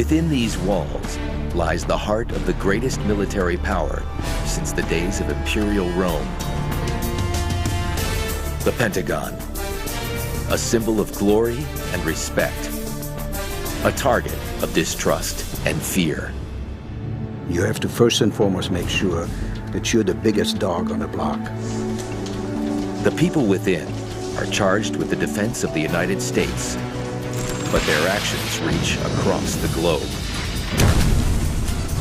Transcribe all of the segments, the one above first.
Within these walls lies the heart of the greatest military power since the days of Imperial Rome. The Pentagon, a symbol of glory and respect, a target of distrust and fear. You have to first and foremost make sure that you're the biggest dog on the block. The people within are charged with the defense of the United States, but their actions reach across the globe.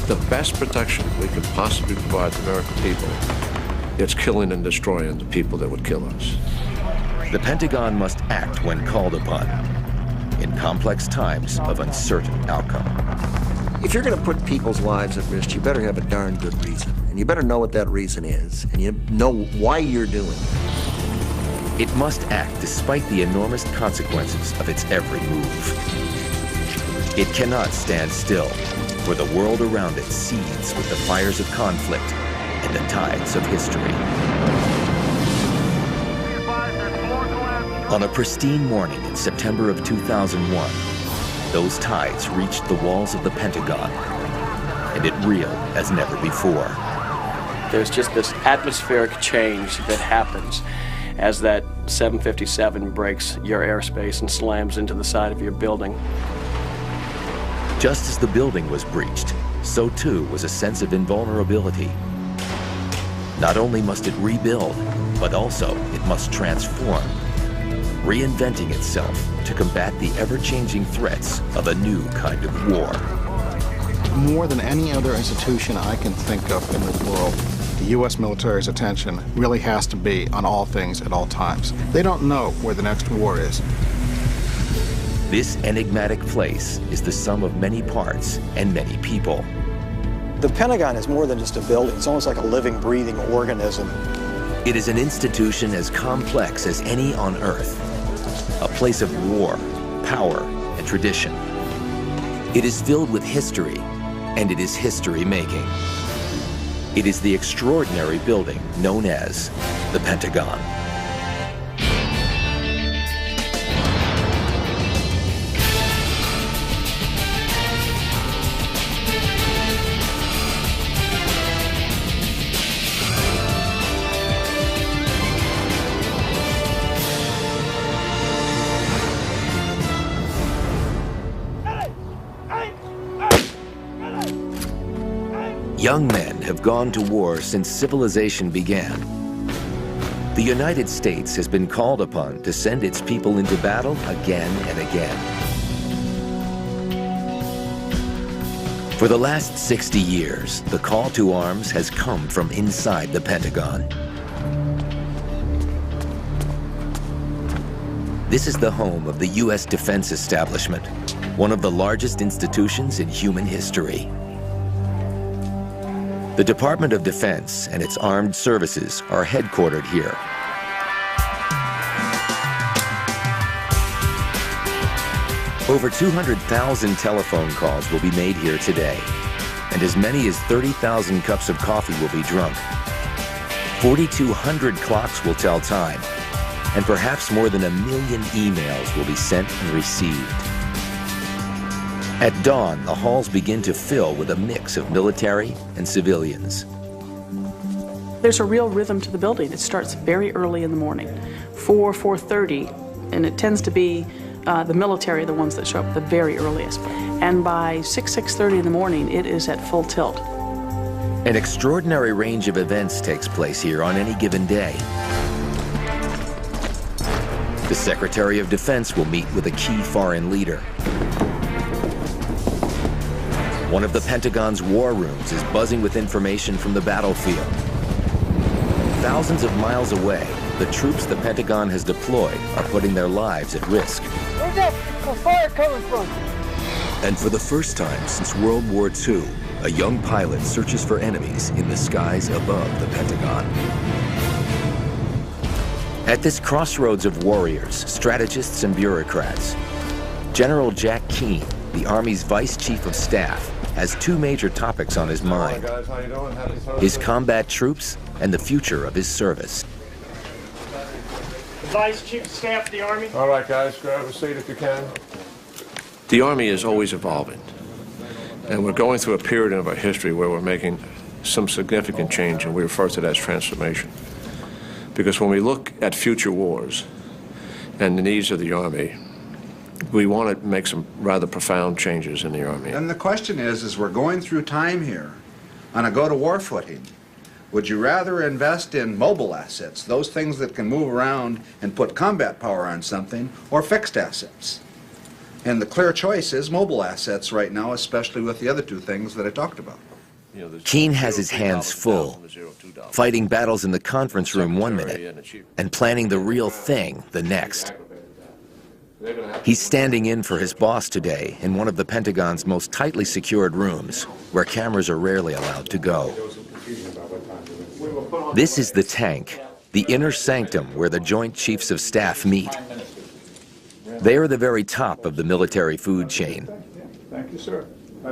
The best protection we could possibly provide the American people is killing and destroying the people that would kill us. The Pentagon must act when called upon in complex times of uncertain outcome. If you're going to put people's lives at risk, you better have a darn good reason. And you better know what that reason is, and you know why you're doing it. It must act despite the enormous consequences of its every move. It cannot stand still, where the world around it seethes with the fires of conflict and the tides of history. On a pristine morning in September of 2001, those tides reached the walls of the Pentagon, and it reeled as never before. There's just this atmospheric change that happens as that 757 breaks your airspace and slams into the side of your building. Just as the building was breached, so too was a sense of invulnerability. Not only must it rebuild, but also it must transform, reinventing itself to combat the ever-changing threats of a new kind of war. More than any other institution I can think of in the world, the U.S. military's attention really has to be on all things at all times. They don't know where the next war is. This enigmatic place is the sum of many parts and many people. The Pentagon is more than just a building. It's almost like a living, breathing organism. It is an institution as complex as any on Earth, a place of war, power, and tradition. It is filled with history, and it is history-making. It is the extraordinary building known as the Pentagon. Young men have gone to war since civilization began. The United States has been called upon to send its people into battle again and again. For the last 60 years, the call to arms has come from inside the Pentagon. This is the home of the U.S. defense establishment, one of the largest institutions in human history. The Department of Defense and its armed services are headquartered here. Over 200,000 telephone calls will be made here today, and as many as 30,000 cups of coffee will be drunk. 4,200 clocks will tell time, and perhaps more than 1 million emails will be sent and received. At dawn, the halls begin to fill with a mix of military and civilians. There's a real rhythm to the building. It starts very early in the morning, 4:30, and it tends to be the military, the ones that show up the very earliest. And by 6:30 in the morning, it is at full tilt. An extraordinary range of events takes place here on any given day. The Secretary of Defense will meet with a key foreign leader. One of the Pentagon's war rooms is buzzing with information from the battlefield. Thousands of miles away, the troops the Pentagon has deployed are putting their lives at risk. Where's that fire coming from? And for the first time since World War II, a young pilot searches for enemies in the skies above the Pentagon. At this crossroads of warriors, strategists, and bureaucrats, General Jack Keane, the Army's Vice Chief of Staff, has two major topics on his mind: his combat troops and the future of his service. Vice Chief of Staff of the Army. All right, guys, grab a seat if you can. The Army is always evolving. And we're going through a period of our history where we're making some significant change, and we refer to that as transformation. Because when we look at future wars and the needs of the Army, we want to make some rather profound changes in the Army. And the question is we're going through time here on a go-to-war footing. Would you rather invest in mobile assets, those things that can move around and put combat power on something, or fixed assets? And the clear choice is mobile assets right now, especially with the other two things that I talked about. Keene has his hands full, fighting battles in the conference room 1 minute and planning the real thing the next. He's standing in for his boss today in one of the Pentagon's most tightly secured rooms, where cameras are rarely allowed to go. This is the tank, the inner sanctum where the Joint Chiefs of Staff meet. They are the very top of the military food chain. Thank you, sir.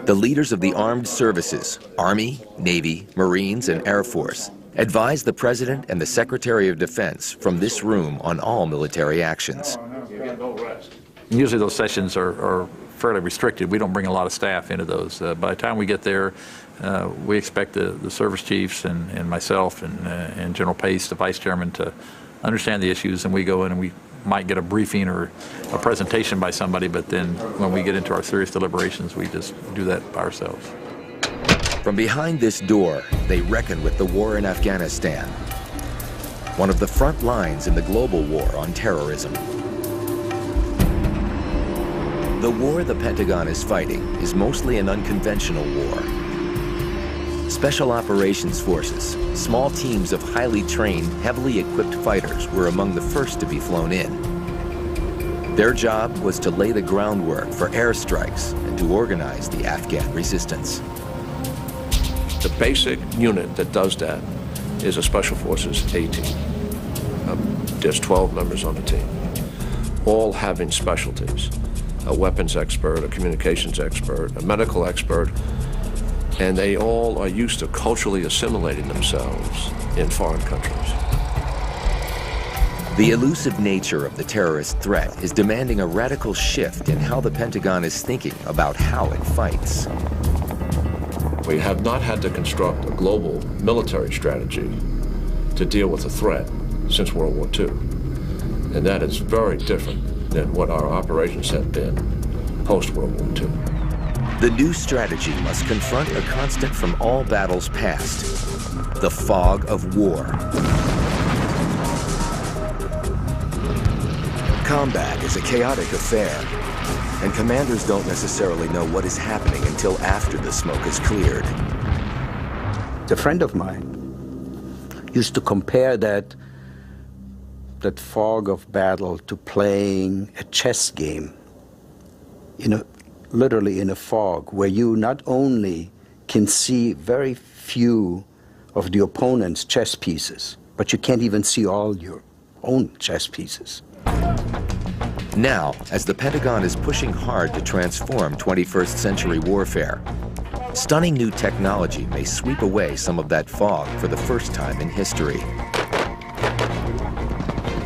The leaders of the armed services, Army, Navy, Marines, and Air Force, advise the President and the Secretary of Defense from this room on all military actions. Usually those sessions are fairly restricted. We don't bring a lot of staff into those. By the time we get there, we expect the service chiefs and myself and General Pace, the Vice Chairman, to understand the issues, and we go in and we might get a briefing or a presentation by somebody, but then when we get into our serious deliberations, we just do that by ourselves. From behind this door, they reckon with the war in Afghanistan, one of the front lines in the global war on terrorism. The war the Pentagon is fighting is mostly an unconventional war. Special operations forces, small teams of highly trained, heavily equipped fighters were among the first to be flown in. Their job was to lay the groundwork for airstrikes and to organize the Afghan resistance. The basic unit that does that is a Special Forces A team. There's 12 members on the team, all having specialties. A weapons expert, a communications expert, a medical expert, and they all are used to culturally assimilating themselves in foreign countries. The elusive nature of the terrorist threat is demanding a radical shift in how the Pentagon is thinking about how it fights. We have not had to construct a global military strategy to deal with the threat since World War II. And that is very different than what our operations have been post-World War II. The new strategy must confront a constant from all battles past, the fog of war. Combat is a chaotic affair, and commanders don't necessarily know what is happening until after the smoke is cleared. A friend of mine used to compare that fog of battle to playing a chess game, literally in a fog, where you not only can see very few of the opponent's chess pieces, but you can't even see all your own chess pieces. Now, as the Pentagon is pushing hard to transform 21st century warfare, stunning new technology may sweep away some of that fog for the first time in history.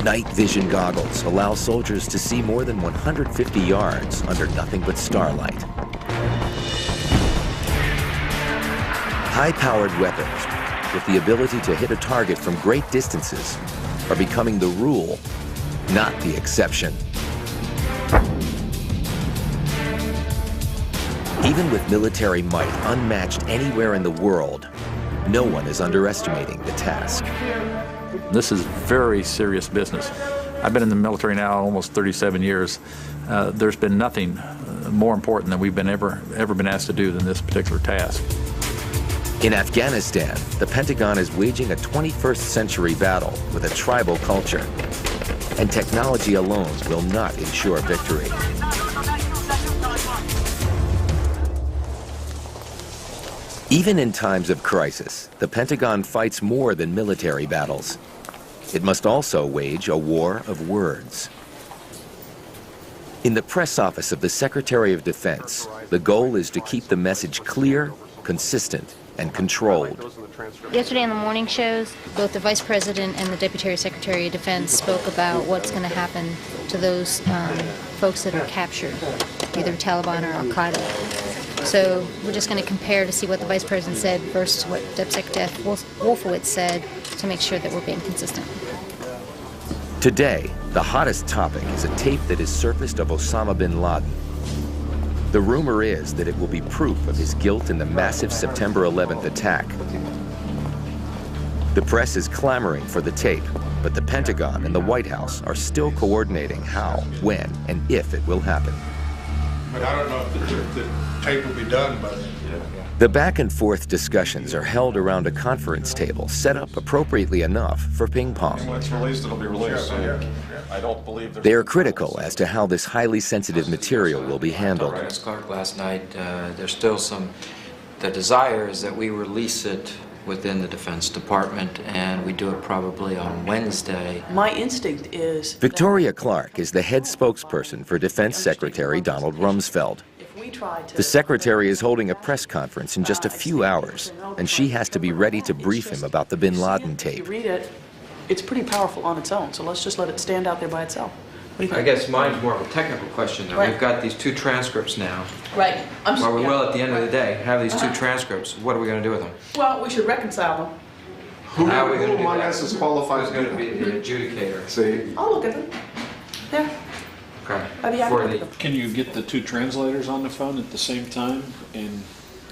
Night vision goggles allow soldiers to see more than 150 yards under nothing but starlight. High-powered weapons with the ability to hit a target from great distances are becoming the rule, not the exception. Even with military might unmatched anywhere in the world, no one is underestimating the task. This is very serious business. I've been in the military now almost 37 years. There's been nothing more important than we've been ever been asked to do than this particular task. In Afghanistan, the Pentagon is waging a 21st century battle with a tribal culture, and technology alone will not ensure victory. Even in times of crisis, the Pentagon fights more than military battles. It must also wage a war of words. In the press office of the Secretary of Defense, the goal is to keep the message clear, consistent, and controlled. Yesterday on the morning shows, both the Vice President and the Deputy Secretary of Defense spoke about what's going to happen to those folks that are captured, either Taliban or Al-Qaeda. So we're just going to compare to see what the Vice President said versus what Deputy Secretary Wolfowitz said to make sure that we're being consistent. Today, the hottest topic is a tape that has surfaced of Osama bin Laden. The rumor is that it will be proof of his guilt in the massive September 11th attack. The press is clamoring for the tape, but the Pentagon and the White House are still coordinating how, when, and if it will happen. But I don't know if the tape will be done, but... The back and forth discussions are held around a conference table set up appropriately enough for ping pong. When it's released, it'll be released. I don't believe they are critical as to how this highly sensitive material will be handled. As Clark last night, there's still the desire is that we release it within the Defense Department, and we do it probably on Wednesday. My instinct is... Victoria Clark is the head spokesperson for Defense Secretary Donald Rumsfeld. The Secretary is holding a press conference in just a few hours, and she has to be ready to brief him about the bin Laden tape. If you read it, it's pretty powerful on its own, so let's just let it stand out there by itself. I guess mine's more of a technical question, though. We've got these 2 transcripts now. Right. Well, we will, at the end of the day, have these 2 transcripts. What are we going to do with them? Well, we should reconcile them. Who among us is qualified? Who's going to be the adjudicator? See? I'll look at them. Yeah. Okay. I'd be happy to look at them. Can you get the 2 translators on the phone at the same time and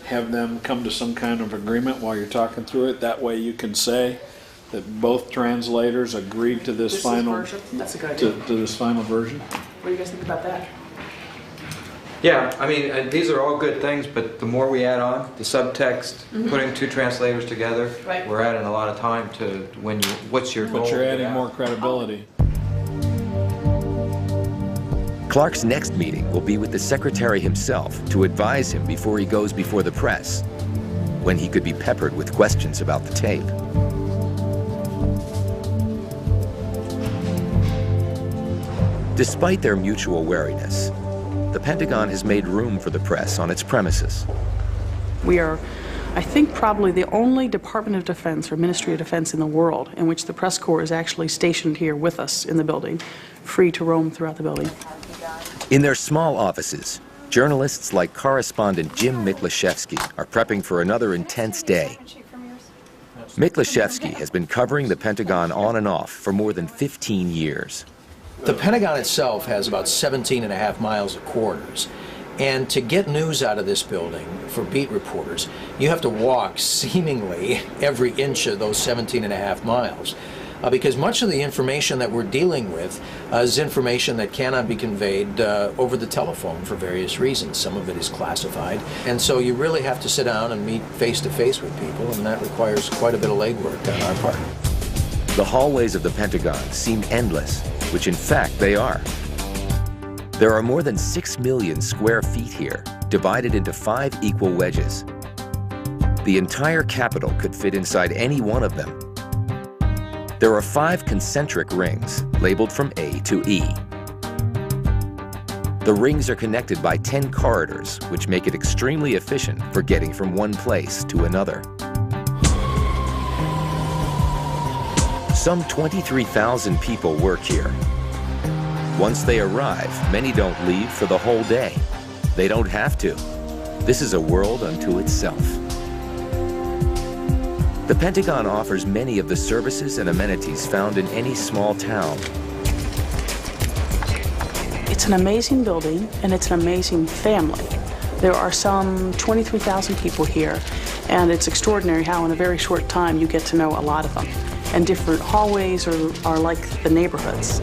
have them come to some kind of agreement while you're talking through it? That way you can say that both translators agreed to this final version. That's a good idea. to this final version. What do you guys think about that? Yeah, I mean, these are all good things, but the more we add on, the subtext, putting 2 translators together, we're adding a lot of time to what's your goal? But you're adding more credibility. Clark's next meeting will be with the Secretary himself to advise him before he goes before the press, when he could be peppered with questions about the tape. Despite their mutual wariness, the Pentagon has made room for the press on its premises. We are, I think, probably the only Department of Defense or Ministry of Defense in the world in which the press corps is actually stationed here with us in the building, free to roam throughout the building. In their small offices, journalists like correspondent Jim Miklashevsky are prepping for another intense day. Miklashevsky has been covering the Pentagon on and off for more than 15 years. The Pentagon itself has about 17.5 miles of corridors. And to get news out of this building for beat reporters, you have to walk seemingly every inch of those 17.5 miles. Because much of the information that we're dealing with is information that cannot be conveyed over the telephone for various reasons. Some of it is classified. And so you really have to sit down and meet face-to-face with people, and that requires quite a bit of legwork on our part. The hallways of the Pentagon seem endless, which in fact they are. There are more than 6 million square feet here, divided into 5 equal wedges. The entire Capitol could fit inside any one of them. There are 5 concentric rings, labeled from A to E. The rings are connected by 10 corridors, which make it extremely efficient for getting from one place to another. Some 23,000 people work here. Once they arrive, many don't leave for the whole day. They don't have to. This is a world unto itself. The Pentagon offers many of the services and amenities found in any small town. It's an amazing building, and it's an amazing family. There are some 23,000 people here, and it's extraordinary how in a very short time you get to know a lot of them. And different hallways are like the neighborhoods.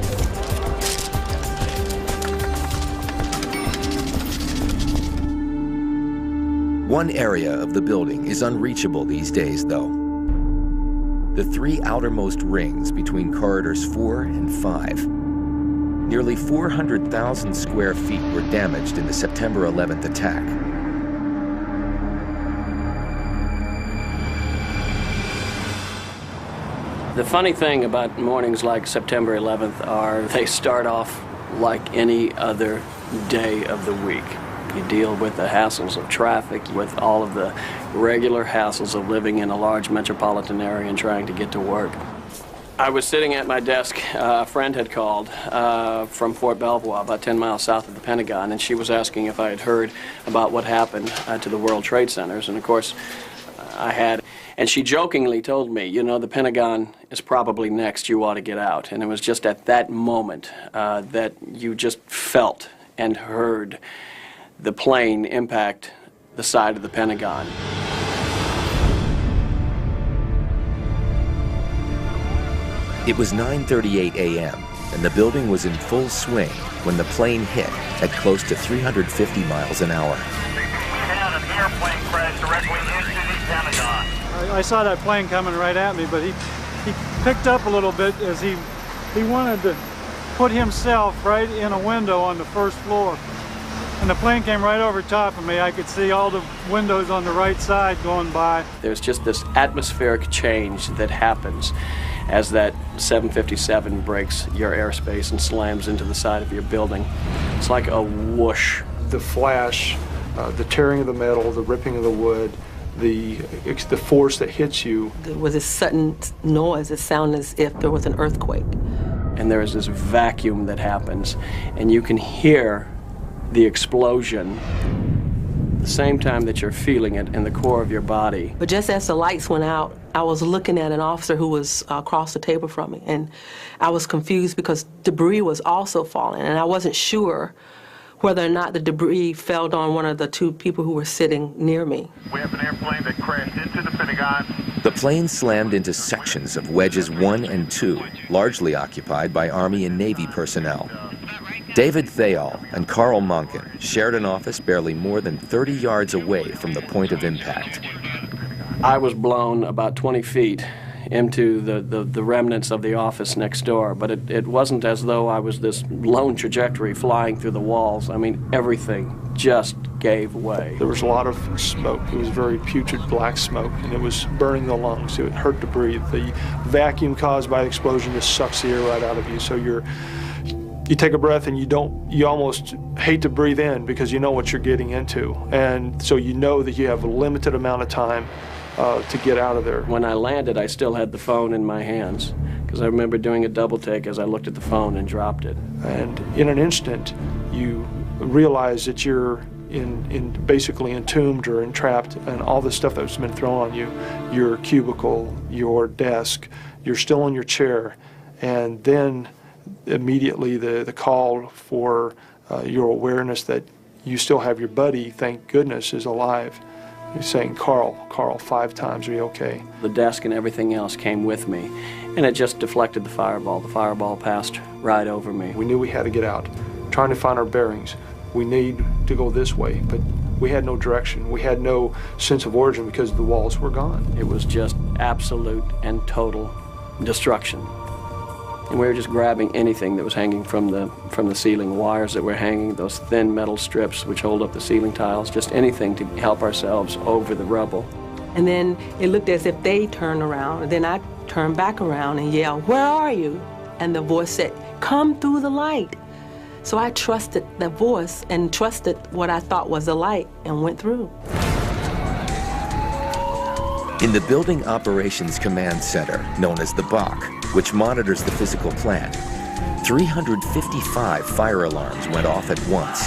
One area of the building is unreachable these days, though. The 3 outermost rings between corridors 4 and 5. Nearly 400,000 square feet were damaged in the September 11th attack. The funny thing about mornings like September 11th are they start off like any other day of the week. You deal with the hassles of traffic, with all of the regular hassles of living in a large metropolitan area and trying to get to work. I was sitting at my desk. A friend had called from Fort Belvoir, about 10 miles south of the Pentagon, and she was asking if I had heard about what happened to the World Trade Centers, and of course I had. And she jokingly told me, you know, the Pentagon is probably next, you ought to get out. And it was just at that moment that you just felt and heard the plane impact the side of the Pentagon. It was 9:38 a.m., and the building was in full swing when the plane hit at close to 350 miles an hour. We had an airplane crash directly into the Pentagon. I saw that plane coming right at me, but he picked up a little bit as he wanted to put himself right in a window on the first floor. And the plane came right over top of me. I could see all the windows on the right side going by. There's just this atmospheric change that happens as that 757 breaks your airspace and slams into the side of your building. It's like a whoosh. The flash, the tearing of the metal, the ripping of the wood, the force that hits you. There was a sudden noise, it sounded as if there was an earthquake. And there is this vacuum that happens, and you can hear the explosion the same time that you're feeling it in the core of your body. But just as the lights went out, I was looking at an officer who was across the table from me, and I was confused because debris was also falling, and I wasn't sure whether or not the debris fell on one of the two people who were sitting near me. We have an airplane that crashed into the Pentagon. The plane slammed into sections of wedges 1 and 2, largely occupied by Army and Navy personnel. David Thayall and Carl Monken shared an office barely more than 30 yards away from the point of impact. I was blown about 20 feet into the remnants of the office next door, but it wasn't as though I was this lone trajectory flying through the walls. I mean, everything just gave way. There was a lot of smoke. It was very putrid black smoke, and it was burning the lungs. It hurt to breathe. The vacuum caused by the explosion just sucks the air right out of you, so you take a breath and you almost hate to breathe in because you know what you're getting into. And so you know that you have a limited amount of time to get out of there. When I landed, I still had the phone in my hands because I remember doing a double take as I looked at the phone and dropped it. And in an instant, you realize that you're basically entombed or entrapped, and all the stuff that's been thrown on you, your cubicle, your desk, you're still in your chair, and then immediately the call for your awareness that you still have your buddy, thank goodness, is alive. You're saying, Carl, 5 times, are you okay? The desk and everything else came with me, and it just deflected the fireball. The fireball passed right over me. We knew we had to get out, trying to find our bearings. We need to go this way, but we had no direction. We had no sense of origin because the walls were gone. It was just absolute and total destruction. And we were just grabbing anything that was hanging from the ceiling, wires that were hanging, those thin metal strips which hold up the ceiling tiles, just anything to help ourselves over the rubble. And then it looked as if they turned around, and then I turned back around and yelled, "Where are you?" And the voice said, "Come through the light." So I trusted the voice and trusted what I thought was the light and went through. In the Building Operations Command Center, known as the BOC, which monitors the physical plant, 355 fire alarms went off at once.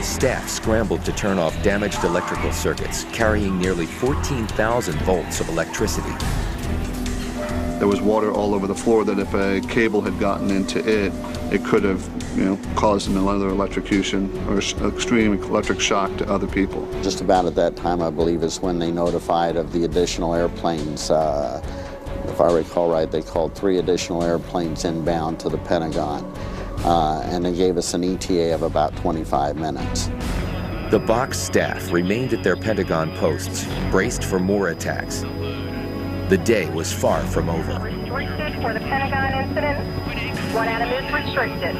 Staff scrambled to turn off damaged electrical circuits, carrying nearly 14,000 volts of electricity. There was water all over the floor that if a cable had gotten into it, it could have, caused another electrocution or extreme electric shock to other people. Just about at that time, I believe, is when they notified of the additional airplanes. If I recall right, they called 3 additional airplanes inbound to the Pentagon, and they gave us an ETA of about 25 minutes. The BOC staff remained at their Pentagon posts, braced for more attacks. The day was far from over. Restricted for the Pentagon incident. One item is restricted.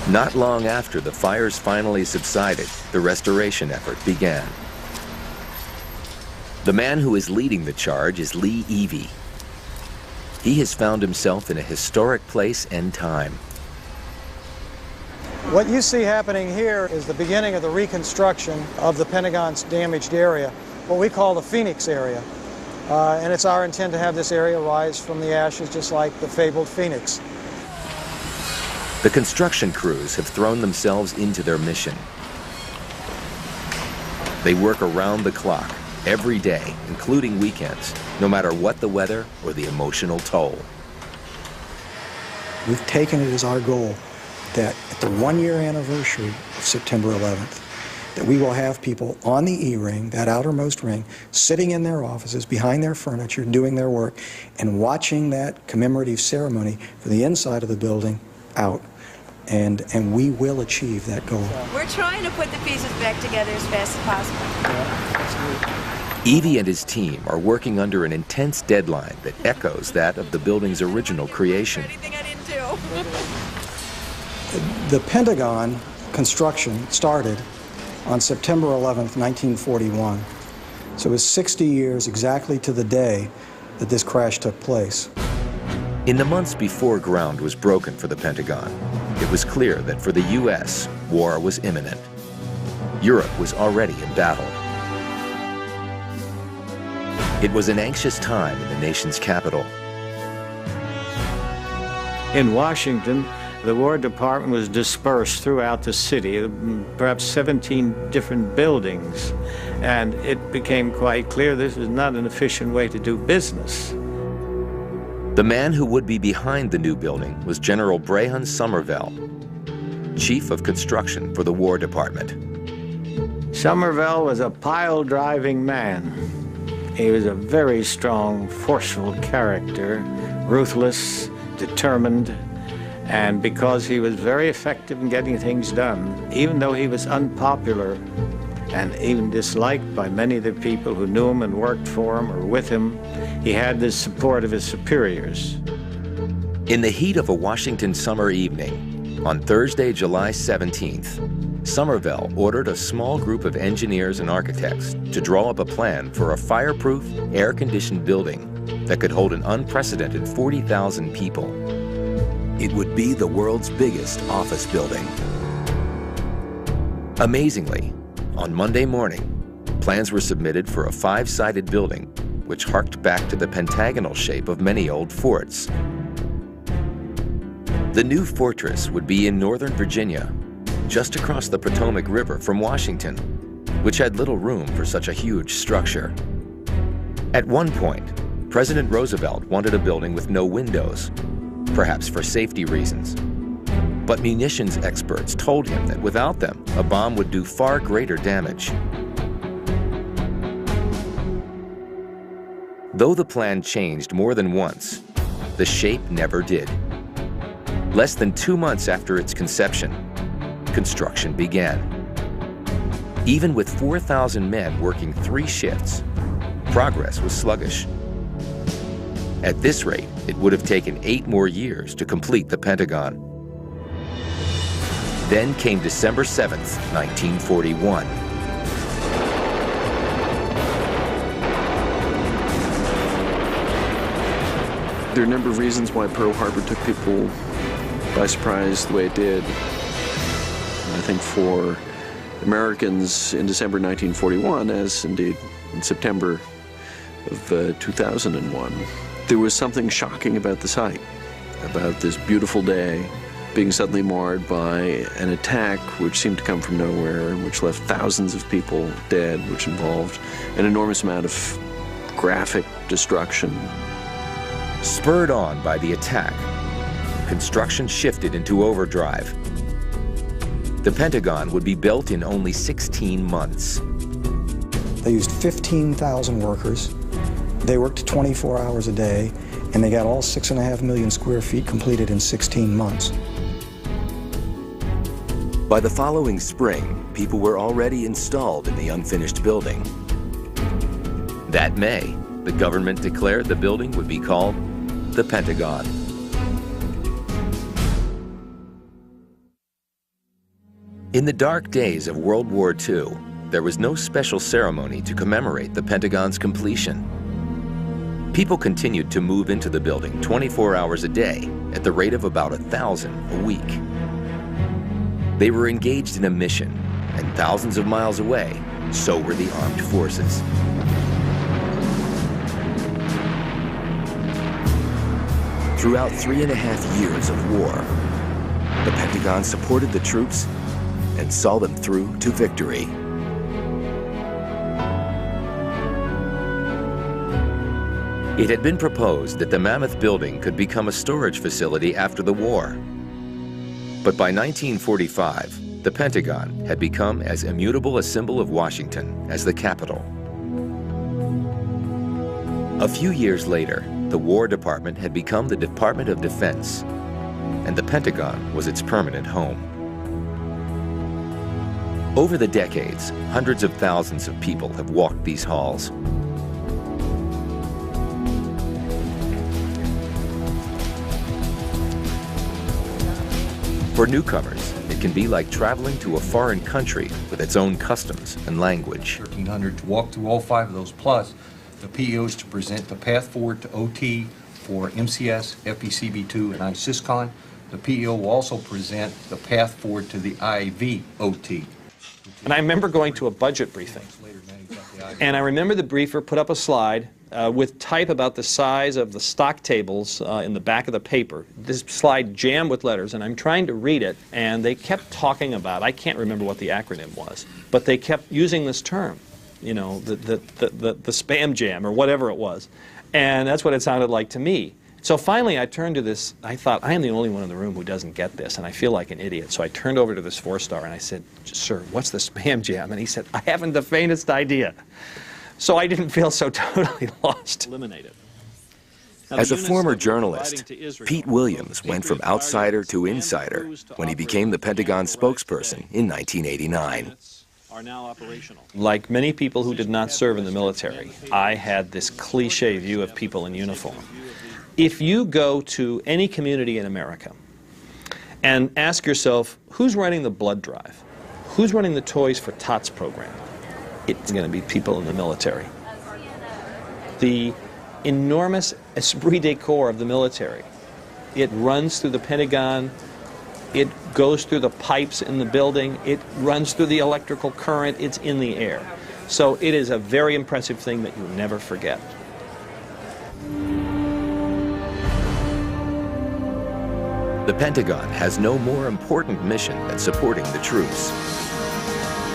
Not long after the fires finally subsided, the restoration effort began. The man who is leading the charge is Lee Evey. He has found himself in a historic place and time. What you see happening here is the beginning of the reconstruction of the Pentagon's damaged area, what we call the Phoenix area. and it's our intent to have this area rise from the ashes just like the fabled phoenix. The construction crews have thrown themselves into their mission. They work around the clock, every day, including weekends, no matter what the weather or the emotional toll. We've taken it as our goal that at the one-year anniversary of September 11th, that we will have people on the E-ring, that outermost ring, sitting in their offices, behind their furniture, doing their work, and watching that commemorative ceremony for the inside of the building out. And we will achieve that goal. We're trying to put the pieces back together as fast as possible. Evie and his team are working under an intense deadline that echoes that of the building's original creation. The Pentagon construction started on September 11th, 1941. So it was 60 years exactly to the day that this crash took place. In the months before ground was broken for the Pentagon, it was clear that for the U.S., war was imminent. Europe was already in battle. It was an anxious time in the nation's capital. In Washington, the War Department was dispersed throughout the city, perhaps 17 different buildings, and it became quite clear this was not an efficient way to do business. The man who would be behind the new building was General Brehon Somervell, Chief of Construction for the War Department. Somervell was a pile-driving man. He was a very strong, forceful character, ruthless, determined, and because he was very effective in getting things done, even though he was unpopular and even disliked by many of the people who knew him and worked for him or with him, he had the support of his superiors. In the heat of a Washington summer evening, on Thursday, July 17th, Somervell ordered a small group of engineers and architects to draw up a plan for a fireproof, air-conditioned building that could hold an unprecedented 40,000 people. It would be the world's biggest office building. Amazingly, on Monday morning, plans were submitted for a 5-sided building which harked back to the pentagonal shape of many old forts. The new fortress would be in northern Virginia, just across the Potomac River from Washington, which had little room for such a huge structure. At one point, President Roosevelt wanted a building with no windows, perhaps for safety reasons. But munitions experts told him that without them, a bomb would do far greater damage. Though the plan changed more than once, the shape never did. Less than 2 months after its conception, construction began. Even with 4,000 men working 3 shifts, progress was sluggish. At this rate, it would have taken 8 more years to complete the Pentagon. Then came December 7th, 1941. There are a number of reasons why Pearl Harbor took people by surprise the way it did. I think for Americans in December 1941, as indeed in September of 2001, there was something shocking about the site, about this beautiful day being suddenly marred by an attack which seemed to come from nowhere, which left thousands of people dead, which involved an enormous amount of graphic destruction. Spurred on by the attack, construction shifted into overdrive. The Pentagon would be built in only 16 months. They used 15,000 workers. They worked 24 hours a day, and they got all 6.5 million square feet completed in 16 months. By the following spring, people were already installed in the unfinished building. That May, the government declared the building would be called the Pentagon. In the dark days of World War II, there was no special ceremony to commemorate the Pentagon's completion. People continued to move into the building 24 hours a day at the rate of about 1,000 a week. They were engaged in a mission, and thousands of miles away, so were the armed forces. Throughout 3.5 years of war, the Pentagon supported the troops and saw them through to victory. It had been proposed that the Mammoth Building could become a storage facility after the war. But by 1945, the Pentagon had become as immutable a symbol of Washington as the Capitol. A few years later, the War Department had become the Department of Defense, and the Pentagon was its permanent home. Over the decades, hundreds of thousands of people have walked these halls. For newcomers, it can be like traveling to a foreign country with its own customs and language. 1,300 to walk through all 5 of those, plus the PEOs to present the path forward to OT for MCS, FPCB2, and ISYSCON. The PEO will also present the path forward to the IV OT. And I remember going to a budget briefing, and I remember the briefer put up a slide with type about the size of the stock tables in the back of the paper. This slide jammed with letters, and I'm trying to read it, and they kept talking about, I can't remember what the acronym was, but they kept using this term, you know, the spam jam or whatever it was. And that's what it sounded like to me. So finally I turned to this, I thought, I am the only one in the room who doesn't get this, and I feel like an idiot. So I turned over to this 4-star and I said, "Sir, what's the spam jam?" And he said, "I haven't the faintest idea." So I didn't feel so totally lost. Eliminated. As a former journalist, Pete Williams went from outsider to insider when he became the Pentagon spokesperson in 1989. Are now operational. Like many people who did not serve in the military, I had this cliche view of people in uniform. If you go to any community in America and ask yourself, who's running the blood drive? Who's running the Toys for Tots program? It's going to be people in the military. The enormous esprit de corps of the military, it runs through the Pentagon, it goes through the pipes in the building, it runs through the electrical current, it's in the air. So it is a very impressive thing that you never forget. The Pentagon has no more important mission than supporting the troops.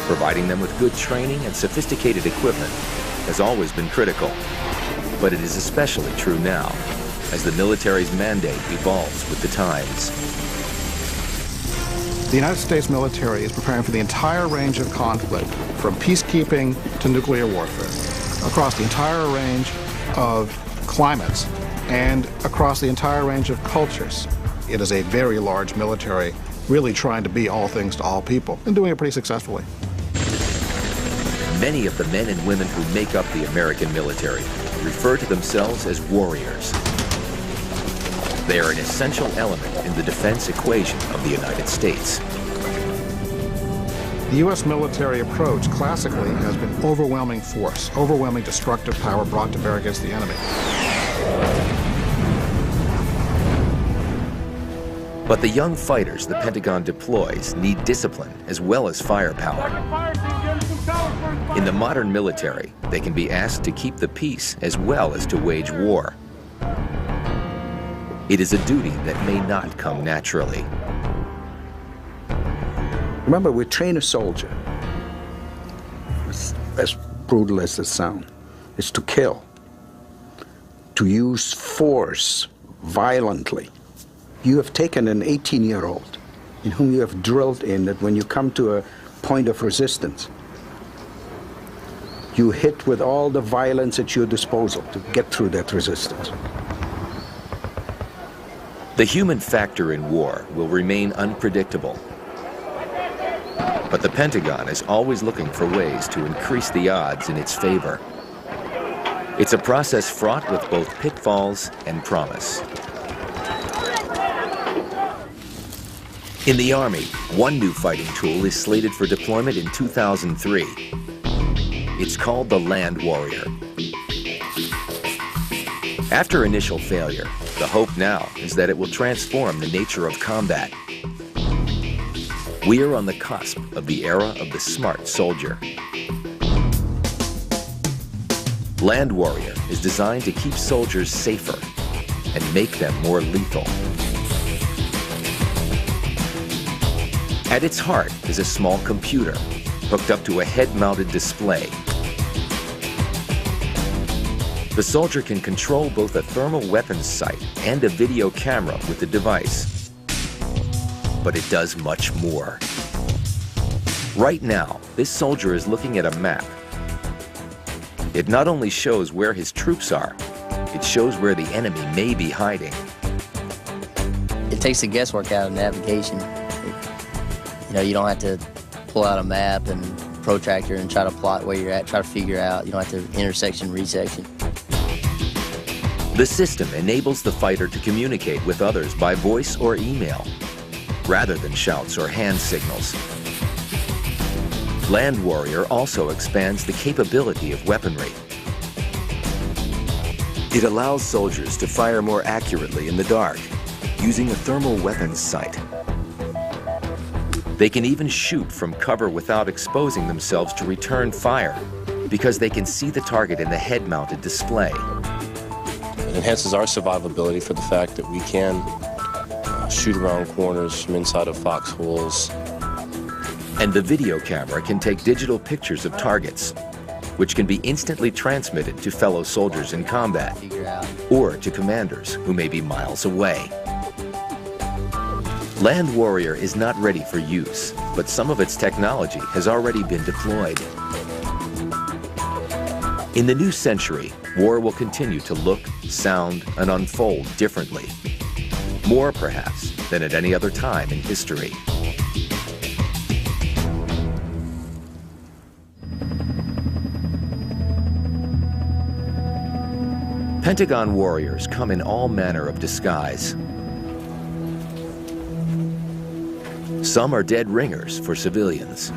Providing them with good training and sophisticated equipment has always been critical, but it is especially true now, as the military's mandate evolves with the times. The United States military is preparing for the entire range of conflict, from peacekeeping to nuclear warfare, across the entire range of climates and across the entire range of cultures. It is a very large military, really trying to be all things to all people, and doing it pretty successfully. Many of the men and women who make up the American military refer to themselves as warriors. They are an essential element in the defense equation of the United States. The U.S. military approach classically has been overwhelming force, overwhelming destructive power brought to bear against the enemy. But the young fighters the Pentagon deploys need discipline as well as firepower. In the modern military, they can be asked to keep the peace as well as to wage war. It is a duty that may not come naturally. Remember, we train a soldier, as brutal as it sounds, is to kill, to use force violently. You have taken an 18-year-old in whom you have drilled in that when you come to a point of resistance, you hit with all the violence at your disposal to get through that resistance. The human factor in war will remain unpredictable. But the Pentagon is always looking for ways to increase the odds in its favor. It's a process fraught with both pitfalls and promise. In the Army, one new fighting tool is slated for deployment in 2003. It's called the Land Warrior. After initial failure, the hope now is that it will transform the nature of combat. We are on the cusp of the era of the smart soldier. Land Warrior is designed to keep soldiers safer and make them more lethal. At its heart is a small computer hooked up to a head-mounted display. The soldier can control both a thermal weapons sight and a video camera with the device. But it does much more. Right now, this soldier is looking at a map. It not only shows where his troops are, it shows where the enemy may be hiding. It takes the guesswork out of navigation. You know, you don't have to pull out a map and protractor and try to plot where you're at, try to figure out. You don't have to intersection, resection. The system enables the fighter to communicate with others by voice or email, rather than shouts or hand signals. Land Warrior also expands the capability of weaponry. It allows soldiers to fire more accurately in the dark, using a thermal weapons sight. They can even shoot from cover without exposing themselves to return fire, because they can see the target in the head-mounted display. It enhances our survivability for the fact that we can shoot around corners from inside of foxholes. And the video camera can take digital pictures of targets, which can be instantly transmitted to fellow soldiers in combat, or to commanders who may be miles away. Land Warrior is not ready for use, but some of its technology has already been deployed. In the new century, war will continue to look, sound, and unfold differently. More, perhaps, than at any other time in history. Pentagon warriors come in all manner of disguise. Some are dead ringers for civilians.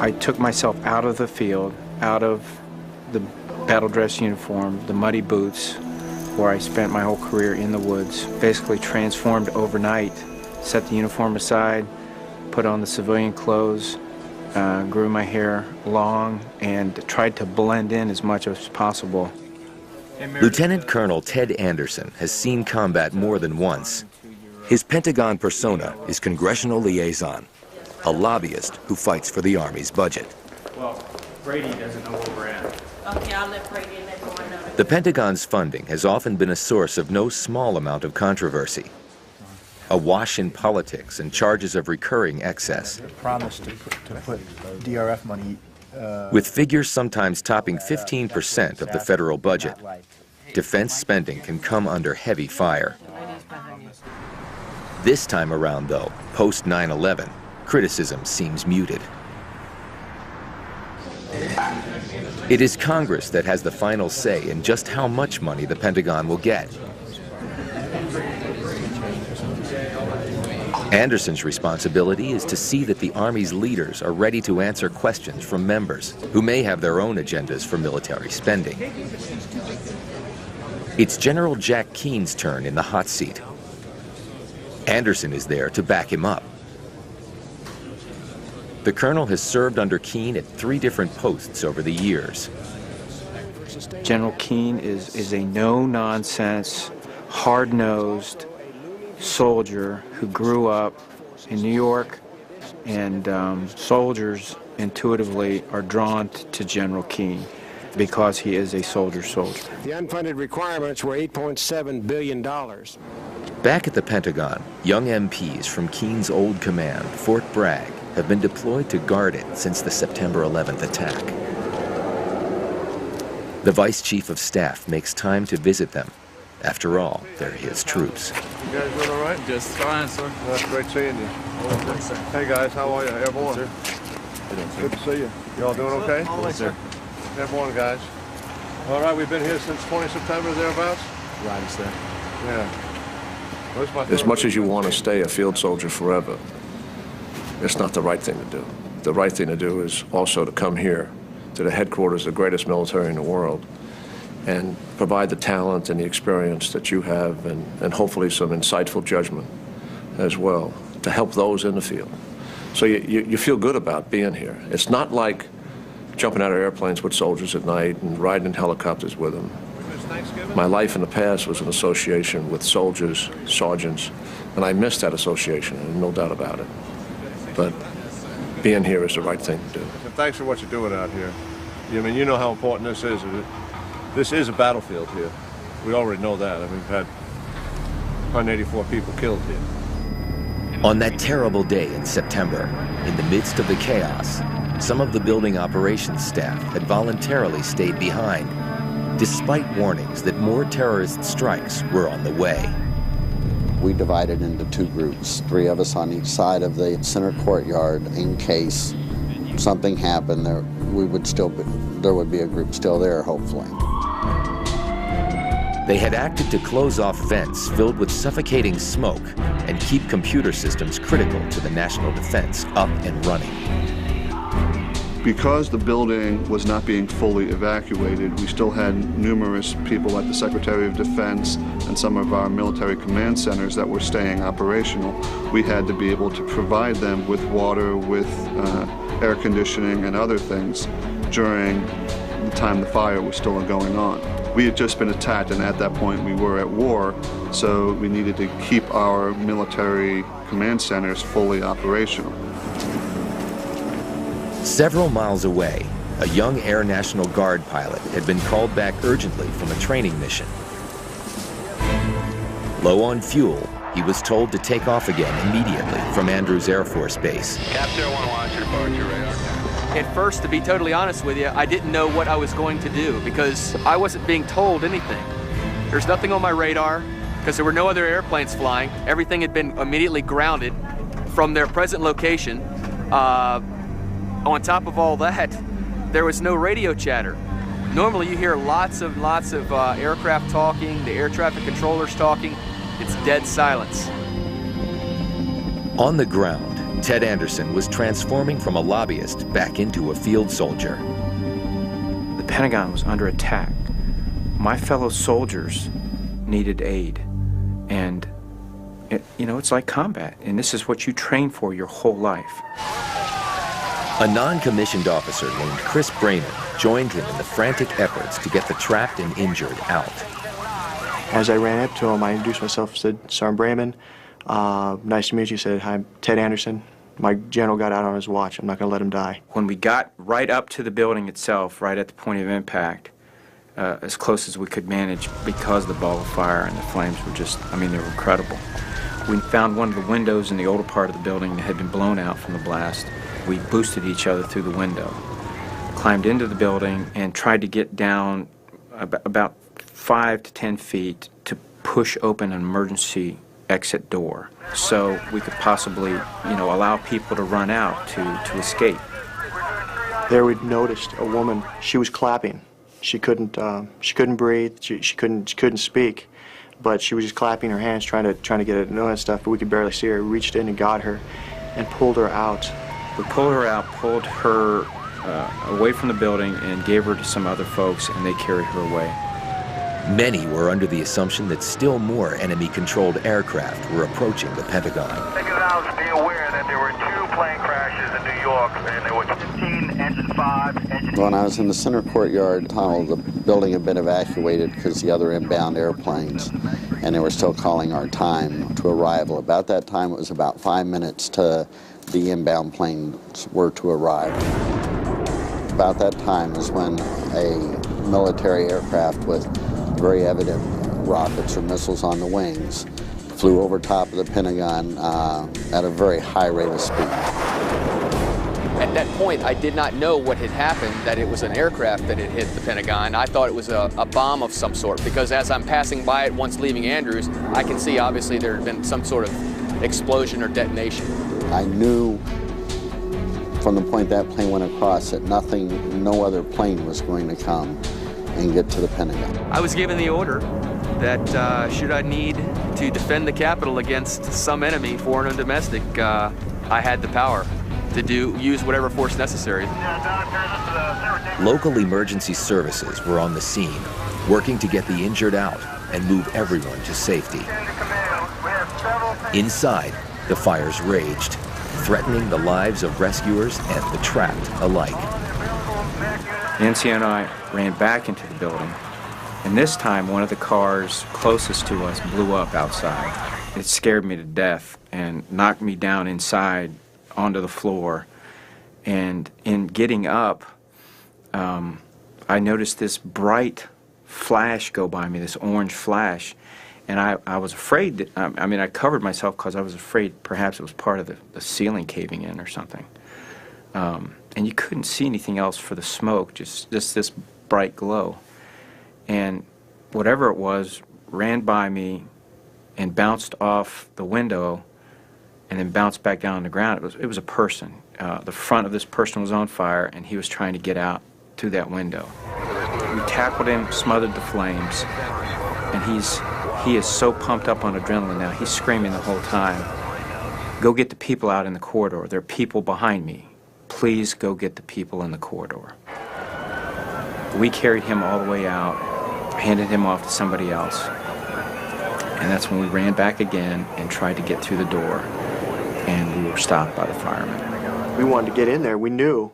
I took myself out of the field, out of the battle dress uniform, the muddy boots, where I spent my whole career in the woods, basically transformed overnight, set the uniform aside, put on the civilian clothes, grew my hair long, and tried to blend in as much as possible. Lieutenant Colonel Ted Anderson has seen combat more than once. His Pentagon persona is congressional liaison, a lobbyist who fights for the Army's budget. Well, Brady doesn't know where we're at. Okay, I'll let Brady and everyone know. The Pentagon's funding has often been a source of no small amount of controversy. Awash in politics and charges of recurring excess. Promised to put DRF money. With figures sometimes topping 15% of the federal budget, defense spending can come under heavy fire. This time around, though, post 9/11, criticism seems muted. It is Congress that has the final say in just how much money the Pentagon will get. Anderson's responsibility is to see that the Army's leaders are ready to answer questions from members who may have their own agendas for military spending. It's General Jack Keene's turn in the hot seat. Anderson is there to back him up. The colonel has served under Keene at 3 different posts over the years. General Keene is a no-nonsense, hard-nosed soldier who grew up in New York, and soldiers intuitively are drawn to General Keene because he is a soldier. The unfunded requirements were $8.7 billion. Back at the Pentagon, young MPs from Keene's old command, Fort Bragg, have been deployed to guard it since the September 11th attack. The Vice Chief of Staff makes time to visit them. After all, they're his troops. You guys doing all right? Just fine, sir. That's great seeing you. Hey guys, how are you? Airborne? Sir. Good to see you. Y'all doing okay? Yes, sir. Airborne, guys. All right, we've been here since 20 September, thereabouts? Right, sir. Yeah. As much as you want to stay a field soldier forever, it's not the right thing to do. The right thing to do is also to come here to the headquarters of the greatest military in the world and provide the talent and the experience that you have, and hopefully some insightful judgment as well to help those in the field. So you feel good about being here. It's not like jumping out of airplanes with soldiers at night and riding in helicopters with them. My life in the past was an association with soldiers, sergeants, and I missed that association, and no doubt about it. But being here is the right thing to do. And thanks for what you're doing out here. I mean, you know how important this is. This is a battlefield here. We already know that. I mean, we've had 184 people killed here. On that terrible day in September, in the midst of the chaos, some of the building operations staff had voluntarily stayed behind, despite warnings that more terrorist strikes were on the way. We divided into two groups, 3 of us on each side of the center courtyard in case something happened. There would be a group still there, hopefully. They had acted to close off vents filled with suffocating smoke and keep computer systems critical to the national defense up and running. Because the building was not being fully evacuated, we still had numerous people at the Secretary of Defense and some of our military command centers that were staying operational. We had to be able to provide them with water, with air conditioning and other things during the time the fire was still going on. We had just been attacked, and at that point we were at war, so we needed to keep our military command centers fully operational. Several miles away, a young Air National Guard pilot had been called back urgently from a training mission. Low on fuel, he was told to take off again immediately from Andrews Air Force Base. Captain 01, watch your departure radar. At first, to be totally honest with you, I didn't know what I was going to do because I wasn't being told anything. There's nothing on my radar because there were no other airplanes flying. Everything had been immediately grounded from their present location. On top of all that, there was no radio chatter. Normally you hear lots of aircraft talking, the air traffic controllers talking. It's dead silence. On the ground, Ted Anderson was transforming from a lobbyist back into a field soldier. The Pentagon was under attack. My fellow soldiers needed aid. And, it's like combat. And this is what you train for your whole life. A non-commissioned officer named Chris Brayman joined him in the frantic efforts to get the trapped and injured out. As I ran up to him, I introduced myself, said, Sergeant Brayman, nice to meet you. Said, hi, I'm Ted Anderson. My general got out on his watch. I'm not going to let him die. When we got right up to the building itself, right at the point of impact, as close as we could manage because the ball of fire and the flames were just, they were incredible. We found one of the windows in the older part of the building that had been blown out from the blast. We boosted each other through the window, climbed into the building, and tried to get down about 5 to 10 feet to push open an emergency exit door so we could possibly, allow people to run out to escape. There we noticed a woman. She was clapping. She couldn't breathe. She couldn't speak, but she was just clapping her hands, trying to get it, that stuff. But we could barely see her. We reached in and got her, and pulled her out. We pulled her out, pulled her away from the building, and gave her to some other folks, and they carried her away. Many were under the assumption that still more enemy-controlled aircraft were approaching the Pentagon. Be aware that there were 2 plane crashes in New York, and there were 15, engine 5, engine... When I was in the center courtyard tunnel, the building had been evacuated because the other inbound airplanes, and they were still calling our time to arrival. About that time, it was about 5 minutes to the inbound planes were to arrive. About that time is when a military aircraft with very evident rockets or missiles on the wings flew over top of the Pentagon at a very high rate of speed. At that point, I did not know what had happened, that it was an aircraft that had hit the Pentagon. I thought it was a bomb of some sort, because as I'm passing by it once leaving Andrews, I can see obviously there had been some sort of explosion or detonation. I knew from the point that plane went across that no other plane was going to come and get to the Pentagon. I was given the order that should I need to defend the Capitol against some enemy, foreign or domestic, I had the power to use whatever force necessary. Local emergency services were on the scene, working to get the injured out and move everyone to safety. Inside, the fires raged, threatening the lives of rescuers and the trapped alike. Nancy and I ran back into the building, And this time, one of the cars closest to us blew up outside. It scared me to death and knocked me down inside onto the floor. And in getting up, I noticed this bright flash go by me, this orange flash. And I was afraid that, I mean, I covered myself because I was afraid perhaps it was part of the ceiling caving in or something. And you couldn't see anything else for the smoke, just this bright glow. And whatever it was ran by me and bounced off the window and then bounced back down on the ground. It was a person. The front of this person was on fire, and he was trying to get out through that window. We tackled him, smothered the flames, and he is so pumped up on adrenaline now. He's screaming the whole time, "Go get the people out in the corridor. There are people behind me. Please go get the people in the corridor." We carried him all the way out, handed him off to somebody else. And that's when we ran back again and tried to get through the door, and we were stopped by the firemen. We wanted to get in there. We knew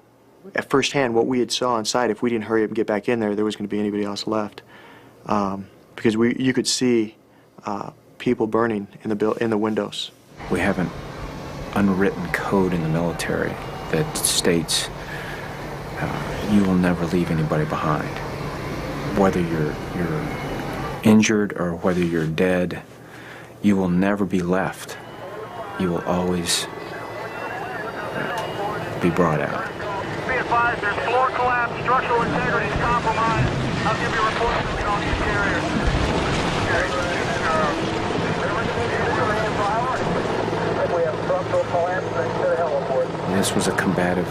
at first hand what we had saw inside. If we didn't hurry up and get back in there, there was going to be anybody else left. Because you could see people burning in the windows. We have an unwritten code in the military that states you will never leave anybody behind. Whether you're injured or whether you're dead, you will never be left. You will always be brought out. Be advised, there's floor collapse, structural integrity is compromised. I'll give you a report soon on the interior. We have structural collapse next to the heliport. This was a combative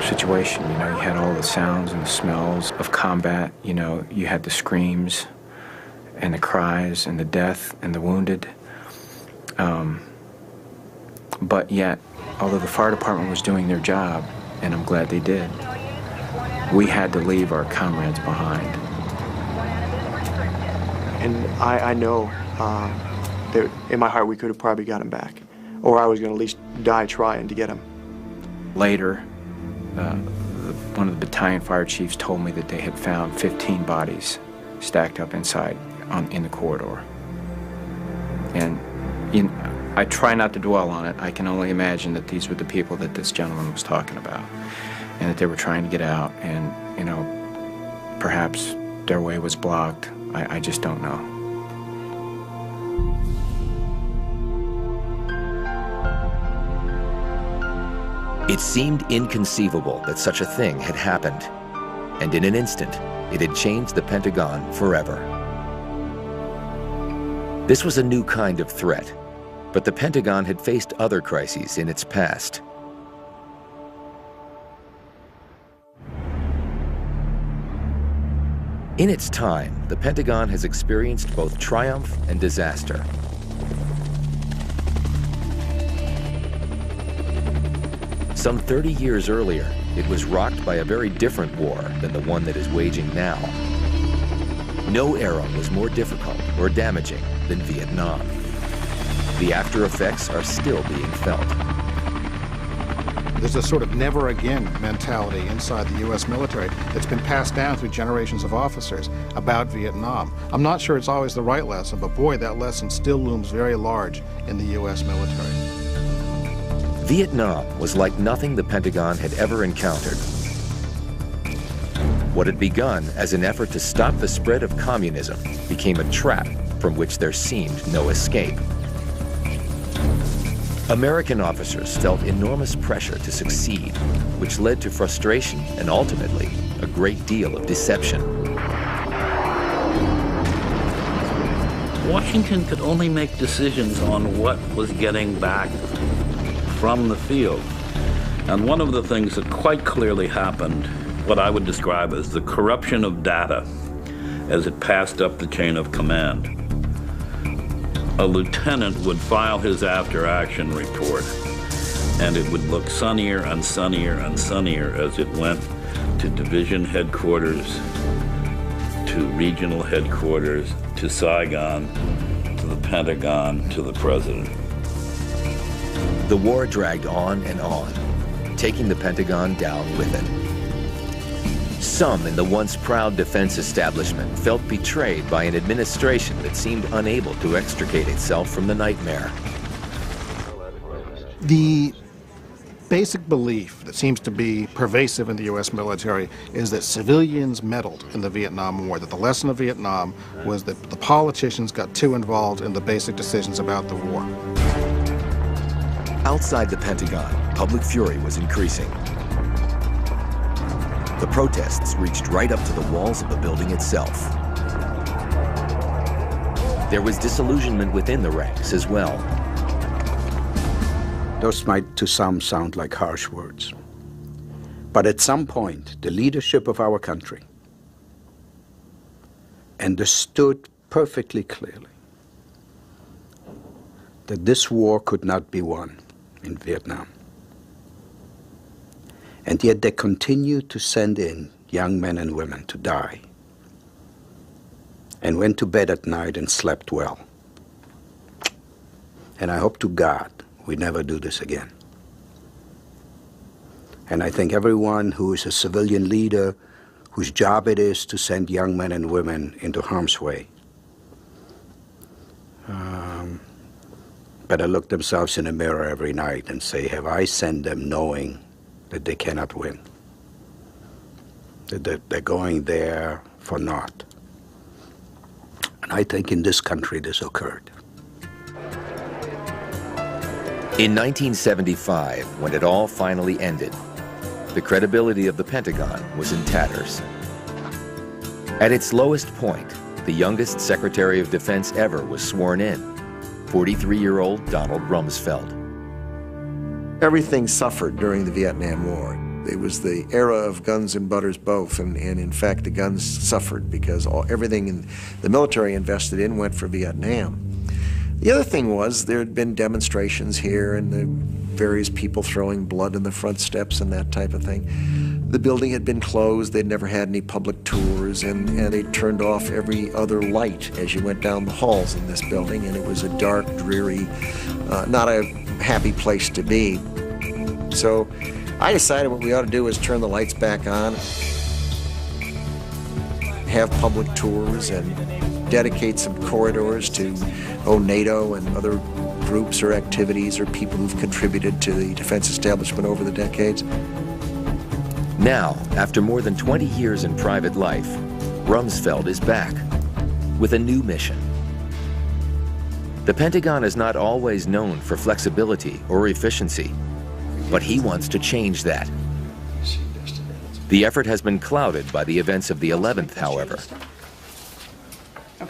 situation. You know, you had all the sounds and the smells of combat. You know, you had the screams and the cries and the death and the wounded. But yet, although the fire department was doing their job, and I'm glad they did, we had to leave our comrades behind. And I know that in my heart we could have probably got him back, or I was going to at least die trying to get him. Later, one of the battalion fire chiefs told me that they had found 15 bodies stacked up inside in the corridor. And I try not to dwell on it. I can only imagine that these were the people that this gentleman was talking about, and that they were trying to get out, and, you know, perhaps their way was blocked. I just don't know. It seemed inconceivable that such a thing had happened, and in an instant, it had changed the Pentagon forever. This was a new kind of threat, but the Pentagon had faced other crises in its past. In its time, the Pentagon has experienced both triumph and disaster. Some 30 years earlier, it was rocked by a very different war than the one that is waging now. No era was more difficult or damaging than Vietnam. The after effects are still being felt. There's a sort of never again mentality inside the U.S. military that's been passed down through generations of officers about Vietnam. I'm not sure it's always the right lesson, but boy, that lesson still looms very large in the U.S. military. Vietnam was like nothing the Pentagon had ever encountered. What had begun as an effort to stop the spread of communism became a trap from which there seemed no escape. American officers felt enormous pressure to succeed, which led to frustration and ultimately a great deal of deception. Washington could only make decisions on what was getting back from the field. And one of the things that quite clearly happened, what I would describe as the corruption of data as it passed up the chain of command. A lieutenant would file his after-action report, and it would look sunnier and sunnier and sunnier as it went to division headquarters, to regional headquarters, to Saigon, to the Pentagon, to the president. The war dragged on and on, taking the Pentagon down with it. Some in the once proud defense establishment felt betrayed by an administration that seemed unable to extricate itself from the nightmare. The basic belief that seems to be pervasive in the U.S. military is that civilians meddled in the Vietnam War, that the lesson of Vietnam was that the politicians got too involved in the basic decisions about the war. Outside the Pentagon, public fury was increasing. The protests reached right up to the walls of the building itself. There was disillusionment within the ranks as well. Those might to some sound like harsh words. But at some point, the leadership of our country understood perfectly clearly that this war could not be won in Vietnam. And yet they continued to send in young men and women to die, and went to bed at night and slept well. And I hope to God we never do this again. And I think everyone who is a civilian leader, whose job it is to send young men and women into harm's way, better look themselves in the mirror every night and say, have I sent them knowing that they cannot win? That they're going there for naught. And I think in this country this occurred. In 1975, when it all finally ended, the credibility of the Pentagon was in tatters. At its lowest point, the youngest Secretary of Defense ever was sworn in, 43-year-old Donald Rumsfeld. Everything suffered during the Vietnam War. It was the era of guns and butters both, and in fact the guns suffered because everything the military invested in went for Vietnam. The other thing was there had been demonstrations here and the various people throwing blood in the front steps and that type of thing. The building had been closed, they'd never had any public tours, and they turned off every other light as you went down the halls in this building, and it was a dark, dreary, not a happy place to be. So I decided what we ought to do is turn the lights back on, have public tours, and dedicate some corridors to NATO and other groups or activities or people who've contributed to the defense establishment over the decades. Now, after more than 20 years in private life, Rumsfeld is back with a new mission. The Pentagon is not always known for flexibility or efficiency, but he wants to change that. The effort has been clouded by the events of the 11th, however.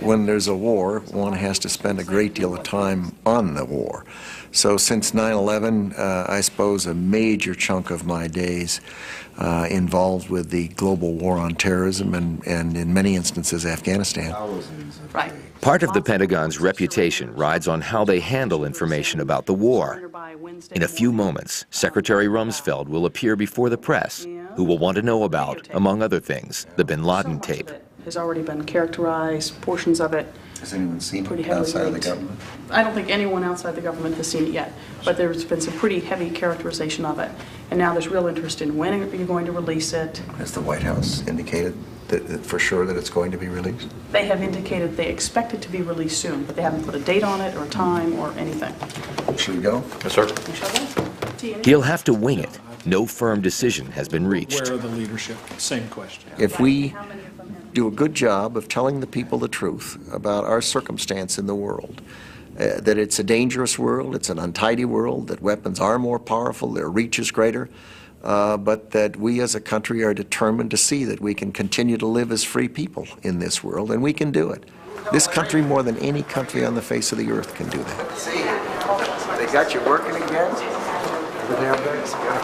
When there's a war, one has to spend a great deal of time on the war. So since 9/11, I suppose a major chunk of my days involved with the global war on terrorism and in many instances Afghanistan. Right. Part of the Pentagon's reputation rides on how they handle information about the war. In a few moments, Secretary Rumsfeld will appear before the press, who will want to know about, among other things, the bin Laden tape. Has already been characterized, portions of it. Has anyone seen pretty it heavily outside of the linked. government? I don't think anyone outside the government has seen it yet, but there's been some pretty heavy characterization of it. And now there's real interest in when are you going to release it. Has the White House indicated that for sure that it's going to be released? They have indicated they expect it to be released soon, but they haven't put a date on it or time or anything. Should we go? Yes, sir. We shall go. He'll have to wing it. No firm decision has been reached. Where are the leadership? Same question. If we do a good job of telling the people the truth about our circumstance in the world, that it's a dangerous world, it's an untidy world, that weapons are more powerful, their reach is greater, but that we as a country are determined to see that we can continue to live as free people in this world, and we can do it. This country, more than any country on the face of the earth, can do that. See, they got you working again? God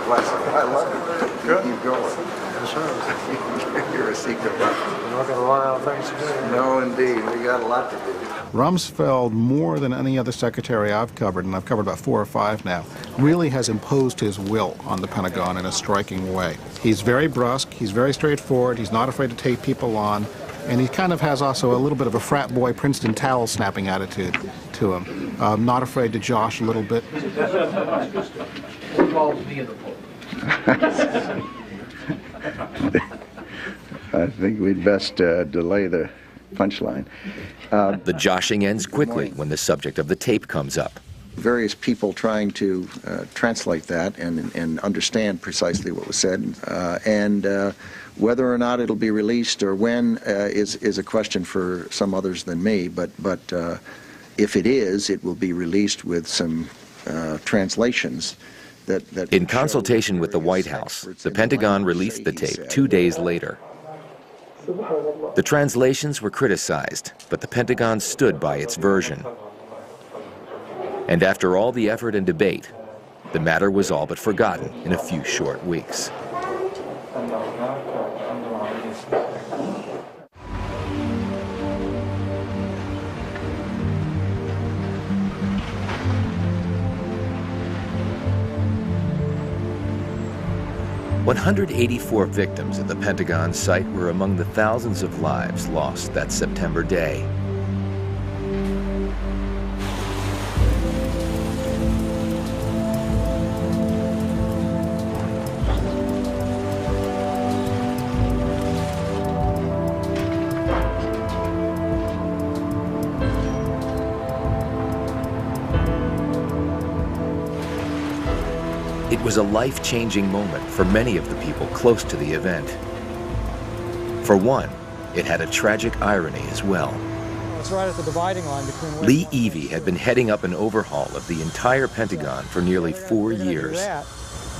bless you. I love it. Good. Keep going. Yes, sir. You're a secret weapon. We're not going to run out of things to do. No, indeed. We got a lot to do. Rumsfeld, more than any other secretary I've covered, and I've covered about 4 or 5 now, really has imposed his will on the Pentagon in a striking way. He's very brusque, he's very straightforward, he's not afraid to take people on, and he kind of has also a little bit of a frat boy Princeton towel snapping attitude to him. Not afraid to josh a little bit. I think we'd best delay the punchline. The joshing ends quickly when the subject of the tape comes up. Various people trying to translate that and understand precisely what was said, and whether or not it'll be released or when is a question for some others than me, but if it is, it will be released with some translations that in consultation with the White House, the Pentagon released the tape 2 days later. The translations were criticized, but the Pentagon stood by its version. And after all the effort and debate, the matter was all but forgotten in a few short weeks. "184 victims at the Pentagon site were among the thousands of lives lost that September day. It was a life-changing moment for many of the people close to the event. For one, it had a tragic irony as well. It's right at the dividing line between... Lee Evey had been heading up an overhaul of the entire Pentagon for nearly 4 years.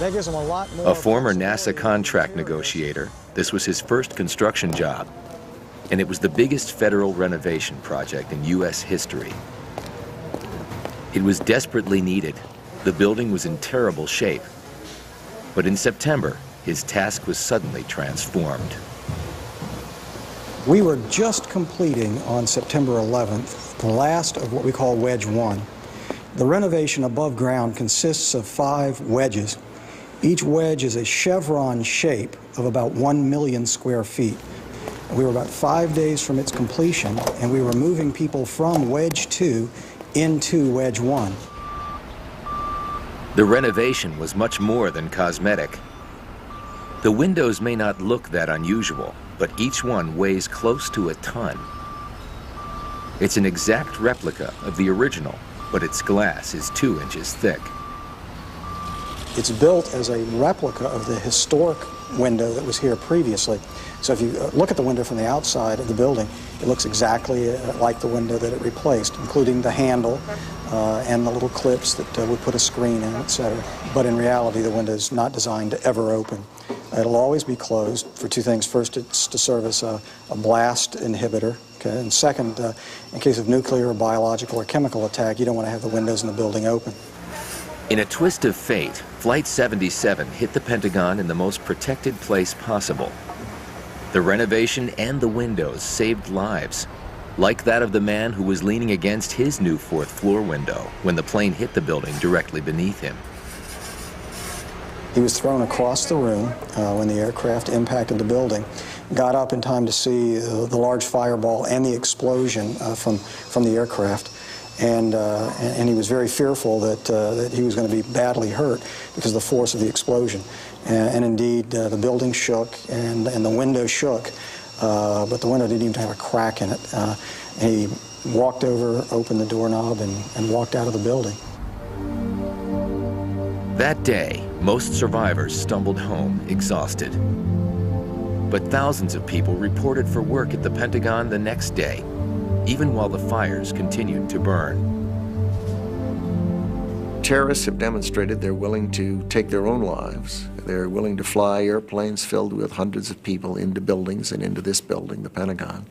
That gives them a lot more... A former NASA contract negotiator, this was his first construction job, and it was the biggest federal renovation project in U.S. history. It was desperately needed. The building was in terrible shape. But in September, his task was suddenly transformed. We were just completing on September 11th the last of what we call Wedge 1. The renovation above ground consists of 5 wedges. Each wedge is a chevron shape of about 1 million square feet. We were about 5 days from its completion, and we were moving people from Wedge 2 into Wedge 1. The renovation was much more than cosmetic. The windows may not look that unusual, but each one weighs close to a ton. It's an exact replica of the original, but its glass is 2 inches thick. It's built as a replica of the historic window that was here previously. So if you look at the window from the outside of the building, it looks exactly like the window that it replaced, including the handle and the little clips that would put a screen in, etc. But in reality, the window is not designed to ever open. It'll always be closed for 2 things. First, it's to serve as a blast inhibitor. Okay? And second, in case of nuclear, biological, or chemical attack, you don't want to have the windows in the building open. In a twist of fate, Flight 77 hit the Pentagon in the most protected place possible. The renovation and the windows saved lives, like that of the man who was leaning against his new 4th floor window when the plane hit the building directly beneath him. He was thrown across the room when the aircraft impacted the building, got up in time to see the large fireball and the explosion from the aircraft. And he was very fearful that he was going to be badly hurt because of the force of the explosion. And indeed, the building shook and the window shook, but the window didn't even have a crack in it. He walked over, opened the doorknob, and walked out of the building. That day, most survivors stumbled home exhausted. But thousands of people reported for work at the Pentagon the next day, even while the fires continued to burn. Terrorists have demonstrated they're willing to take their own lives. They're willing to fly airplanes filled with hundreds of people into buildings and into this building, the Pentagon.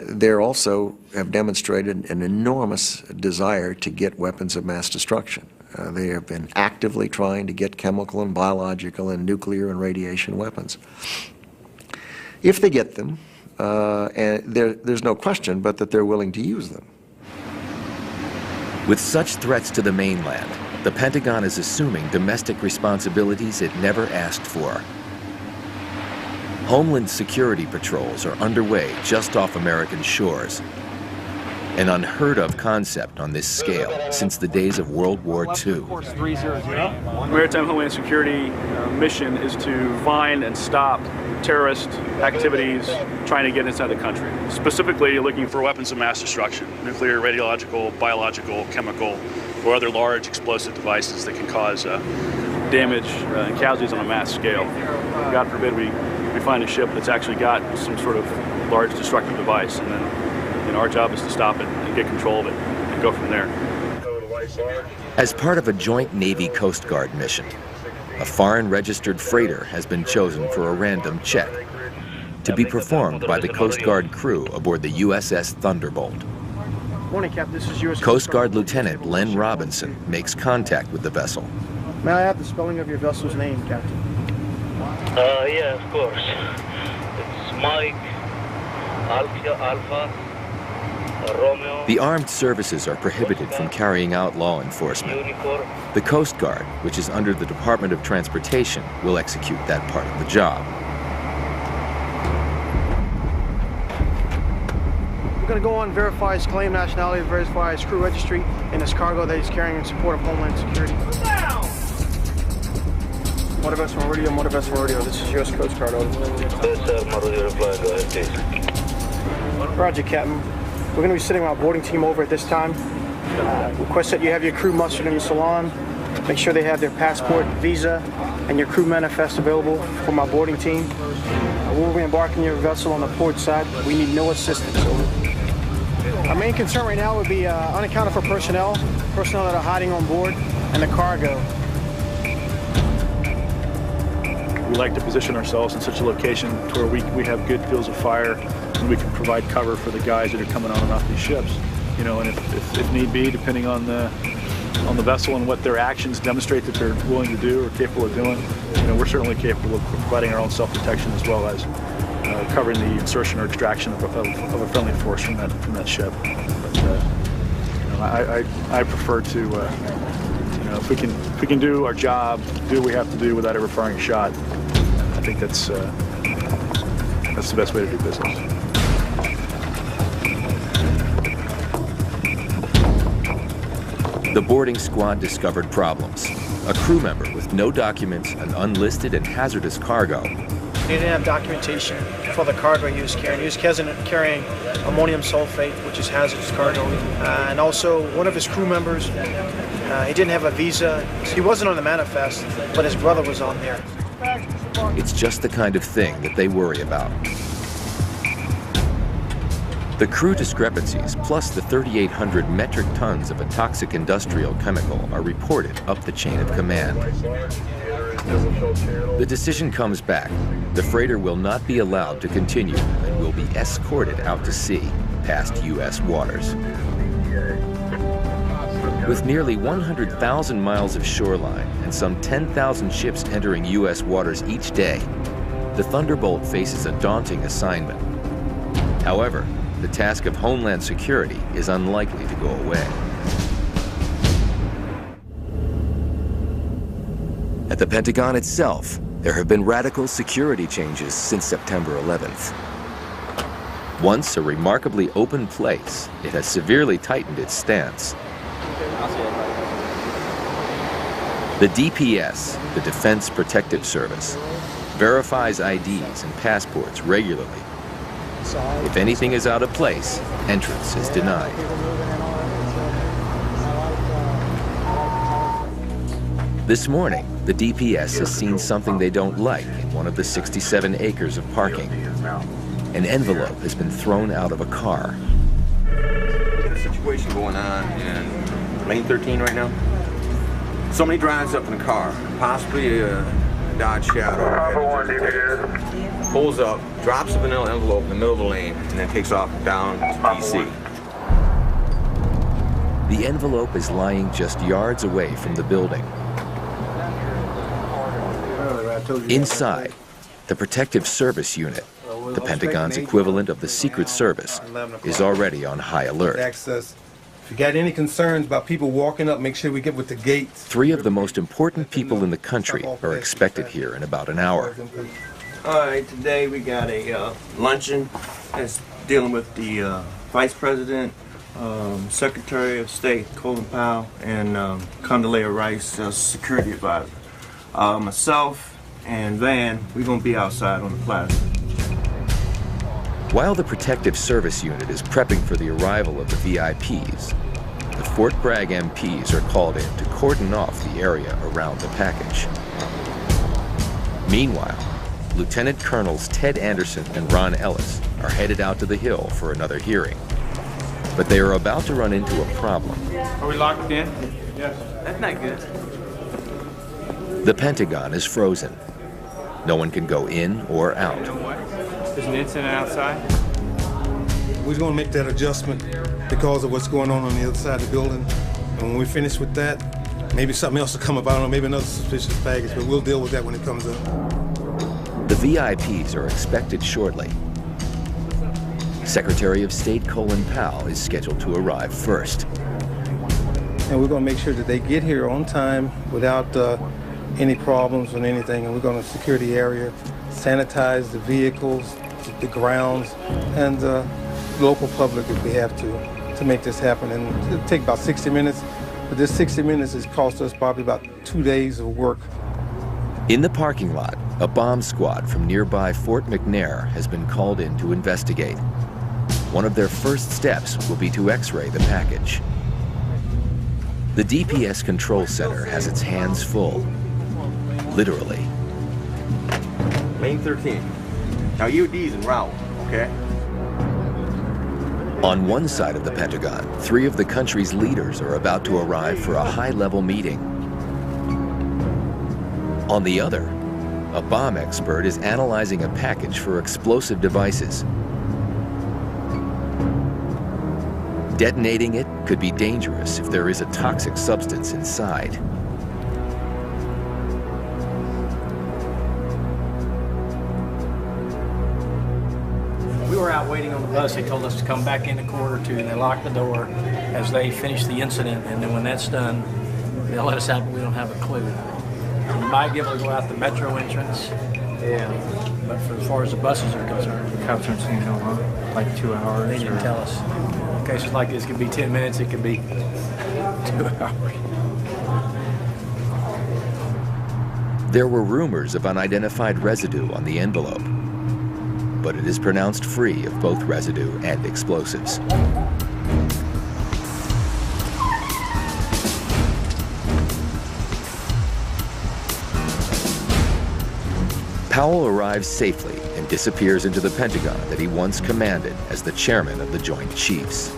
They also have demonstrated an enormous desire to get weapons of mass destruction. They have been actively trying to get chemical and biological and nuclear and radiation weapons. If they get them, and there's no question but that they're willing to use them. With such threats to the mainland, the Pentagon is assuming domestic responsibilities it never asked for. Homeland security patrols are underway just off American shores. An unheard-of concept on this scale since the days of World War II. Maritime Homeland Security mission is to find and stop terrorist activities trying to get inside the country. Specifically looking for weapons of mass destruction, nuclear, radiological, biological, chemical, or other large explosive devices that can cause damage and casualties on a mass scale. God forbid we find a ship that's actually got some sort of large destructive device, and then our job is to stop it and get control of it and go from there. As part of a joint Navy Coast Guard mission, a foreign registered freighter has been chosen for a random check to be performed by the Coast Guard crew aboard the USS Thunderbolt. Morning, Captain. This is U.S. Coast Guard Lieutenant Len Robinson makes contact with the vessel. May I have the spelling of your vessel's name, Captain? Yeah, of course. It's Mike, Alpha, Romeo. The armed services are prohibited from carrying out law enforcement. The Coast Guard, which is under the Department of Transportation, will execute that part of the job. We're going to go on, verify his claim nationality, verify his crew registry, and his cargo that he's carrying in support of Homeland Security. Motor vessel radio, motor vessel radio. This is U.S. Coast Guard, over. Yes, sir. Marudio reply. Go ahead, please. Roger, Captain. We're going to be sitting our boarding team over at this time. Request that you have your crew mustered in the salon. Make sure they have their passport, visa, and your crew manifest available for my boarding team. We'll be embarking your vessel on the port side. We need no assistance. Our main concern right now would be unaccounted for personnel that are hiding on board, and the cargo. We like to position ourselves in such a location to where we have good fields of fire and we can provide cover for the guys that are coming on and off these ships. And if need be, depending on the vessel and what their actions demonstrate that they're willing to do or capable of doing, we're certainly capable of providing our own self-protection as well as covering the insertion or extraction of a friendly force from that ship. But, I prefer to, if we can do our job, do what we have to do without ever firing a shot, I think that's the best way to do business. The boarding squad discovered problems. A crew member with no documents, an unlisted and hazardous cargo. He didn't have documentation for the cargo he was carrying. He was carrying ammonium sulfate, which is hazardous cargo. And also, one of his crew members, he didn't have a visa. He wasn't on the manifest, but his brother was on there. It's just the kind of thing that they worry about. The crew discrepancies, plus the 3,800 metric tons of a toxic industrial chemical, are reported up the chain of command. The decision comes back. The freighter will not be allowed to continue and will be escorted out to sea, past U.S. waters. With nearly 100,000 miles of shoreline and some 10,000 ships entering U.S. waters each day, the Thunderbolt faces a daunting assignment. However, the task of Homeland Security is unlikely to go away. At the Pentagon itself, there have been radical security changes since September 11th. Once a remarkably open place, it has severely tightened its stance. The DPS, the Defense Protective Service, verifies IDs and passports regularly. If anything is out of place, entrance is denied. This morning, the DPS has seen something they don't like in one of the 67 acres of parking. An envelope has been thrown out of a car. There's a situation going on in lane 13 right now. Somebody drives up in a car, possibly a Dodge Shadow, pulls up, drops a vanilla envelope in the middle of the lane, and then takes off down to DC. The envelope is lying just yards away from the building. Inside, the Protective Service Unit, the Pentagon's equivalent of the Secret Service, is already on high alert. Access. If you got any concerns about people walking up, make sure we get with the gates. 3 of the most important people in the country are expected here in about an hour. All right, today we got a luncheon that's dealing with the Vice President, Secretary of State Colin Powell and Condoleezza Rice, security advisor. Myself and Van, we're going to be outside on the plaza. While the Protective Service Unit is prepping for the arrival of the VIPs, the Fort Bragg MPs are called in to cordon off the area around the package. Meanwhile, Lieutenant Colonels Ted Anderson and Ron Ellis are headed out to the Hill for another hearing. But they are about to run into a problem. Are we locked in? Yes. That's not good. The Pentagon is frozen. No one can go in or out. There's an incident outside? We're going to make that adjustment because of what's going on the other side of the building. And when we finish with that, maybe something else will come up. I don't know, maybe another suspicious package, but we'll deal with that when it comes up. The VIPs are expected shortly. Secretary of State Colin Powell is scheduled to arrive first. And we're going to make sure that they get here on time without any problems or anything. And we're going to secure the area, sanitize the vehicles, the grounds, and the local public if we have to make this happen. And it'll take about 60 minutes. But this 60 minutes has cost us probably about 2 days of work. In the parking lot, a bomb squad from nearby Fort McNair has been called in to investigate. One of their first steps will be to X-ray the package. The DPS Control Center has its hands full, literally. Lane 13. Now UD's en route, okay? On one side of the Pentagon, 3 of the country's leaders are about to arrive for a high-level meeting. On the other, a bomb expert is analyzing a package for explosive devices. Detonating it could be dangerous if there is a toxic substance inside. We were out waiting on the bus. They told us to come back in a quarter to, and they locked the door as they finished the incident. And then when that's done, they'll let us out, but we don't have a clue. We might be able to go out the metro entrance. Yeah. But for as far as the buses are concerned, The cops aren't saying how long? Like 2 hours? they didn't tell us. In cases like this, it could be 10 minutes, it could be 2 hours. There were rumors of unidentified residue on the envelope, but it is pronounced free of both residue and explosives. Powell arrives safely and disappears into the Pentagon that he once commanded as the chairman of the Joint Chiefs.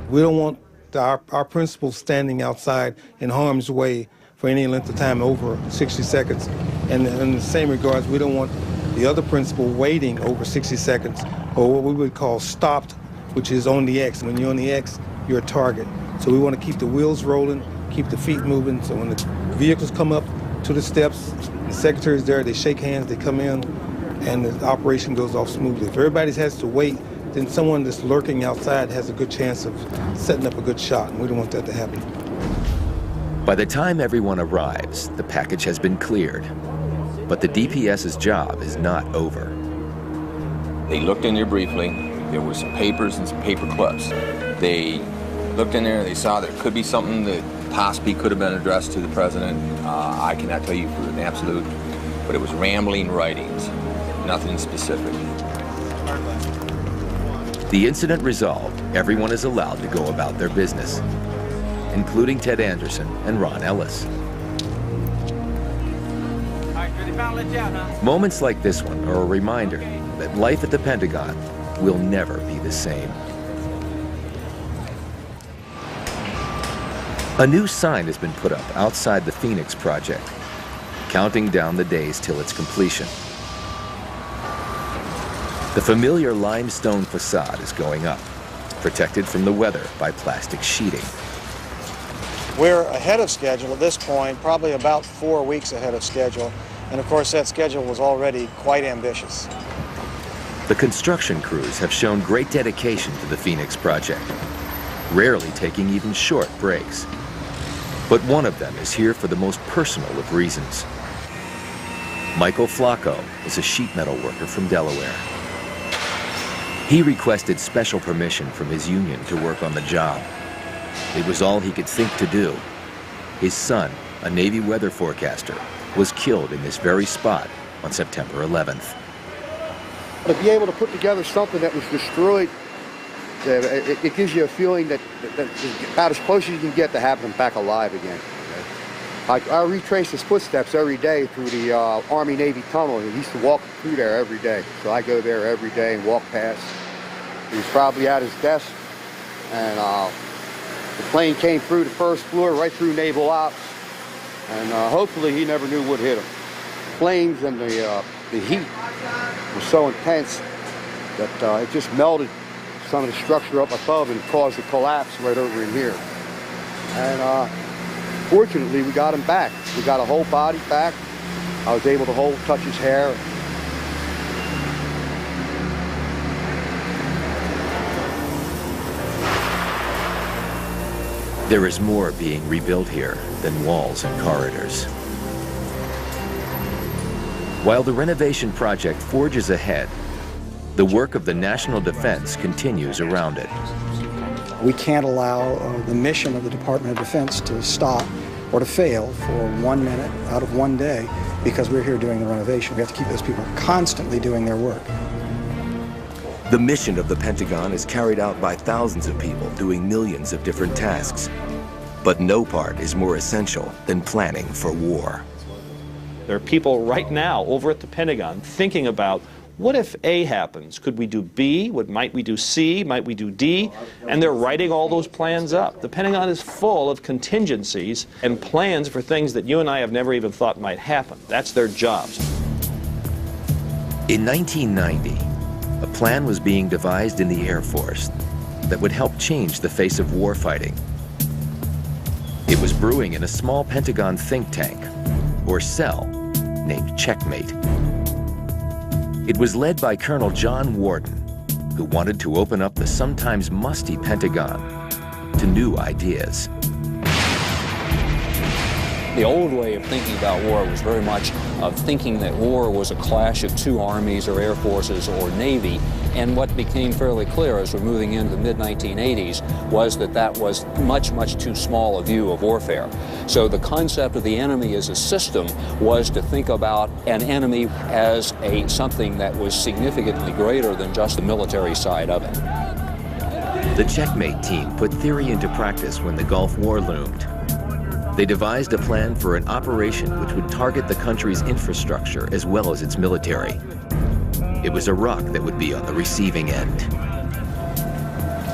We don't want our principals standing outside in harm's way for any length of time over 60 seconds. And in the same regards, we don't want the other principal waiting over 60 seconds, or what we would call stopped, which is on the X. When you're on the X, you're a target. So we want to keep the wheels rolling, keep the feet moving, so when the vehicles come up to the steps, the secretary's there, they shake hands, they come in, and the operation goes off smoothly. If everybody has to wait, then someone that's lurking outside has a good chance of setting up a good shot, and we don't want that to happen. By the time everyone arrives, the package has been cleared. But the DPS's job is not over. They looked in there briefly. There were some papers and some paper clips. They looked in there, they saw there could be something that possibly could have been addressed to the president. I cannot tell you for an absolute, but it was rambling writings, nothing specific. The incident resolved, everyone is allowed to go about their business, including Ted Anderson and Ron Ellis. Moments like this one are a reminder that life at the Pentagon will never be the same. A new sign has been put up outside the Phoenix project, counting down the days till its completion. The familiar limestone facade is going up, protected from the weather by plastic sheeting. We're ahead of schedule at this point, probably about 4 weeks ahead of schedule. And of course, that schedule was already quite ambitious. The construction crews have shown great dedication to the Phoenix project, rarely taking even short breaks. But one of them is here for the most personal of reasons. Michael Flacco is a sheet metal worker from Delaware. He requested special permission from his union to work on the job. It was all he could think to do. His son, a Navy weather forecaster, was killed in this very spot on September 11th. To be able to put together something that was destroyed, it gives you a feeling that about as close as you can get to having him back alive again. I retrace his footsteps every day through the Army-Navy tunnel. He used to walk through there every day. So I go there every day and walk past. He was probably at his desk, and the plane came through the first floor, right through Naval Ops, and hopefully he never knew what hit him. Flames and the heat was so intense that it just melted some of the structure up above and caused a collapse right over in here. And fortunately, we got him back. We got a whole body back. I was able to touch his hair. There is more being rebuilt here than walls and corridors. While the renovation project forges ahead, the work of the national defense continues around it. We can't allow the mission of the Department of Defense to stop or to fail for 1 minute out of one day because we're here doing the renovation. We have to keep those people constantly doing their work. The mission of the Pentagon is carried out by thousands of people doing millions of different tasks. But no part is more essential than planning for war. There are people right now over at the Pentagon thinking about, what if A happens? Could we do B? Might we do C? Might we do D? And they're writing all those plans up. The Pentagon is full of contingencies and plans for things that you and I have never even thought might happen. That's their jobs. In 1990, a plan was being devised in the Air Force that would help change the face of warfighting. It was brewing in a small Pentagon think tank, or cell, named Checkmate. It was led by Colonel John Warden, who wanted to open up the sometimes musty Pentagon to new ideas. The old way of thinking about war was very much of thinking that war was a clash of two armies or air forces or navy, and what became fairly clear as we're moving into the mid-1980s was that that was much, much too small a view of warfare. So the concept of the enemy as a system was to think about an enemy as something that was significantly greater than just the military side of it. The Checkmate team put theory into practice when the Gulf War loomed. They devised a plan for an operation which would target the country's infrastructure as well as its military. It was Iraq that would be on the receiving end.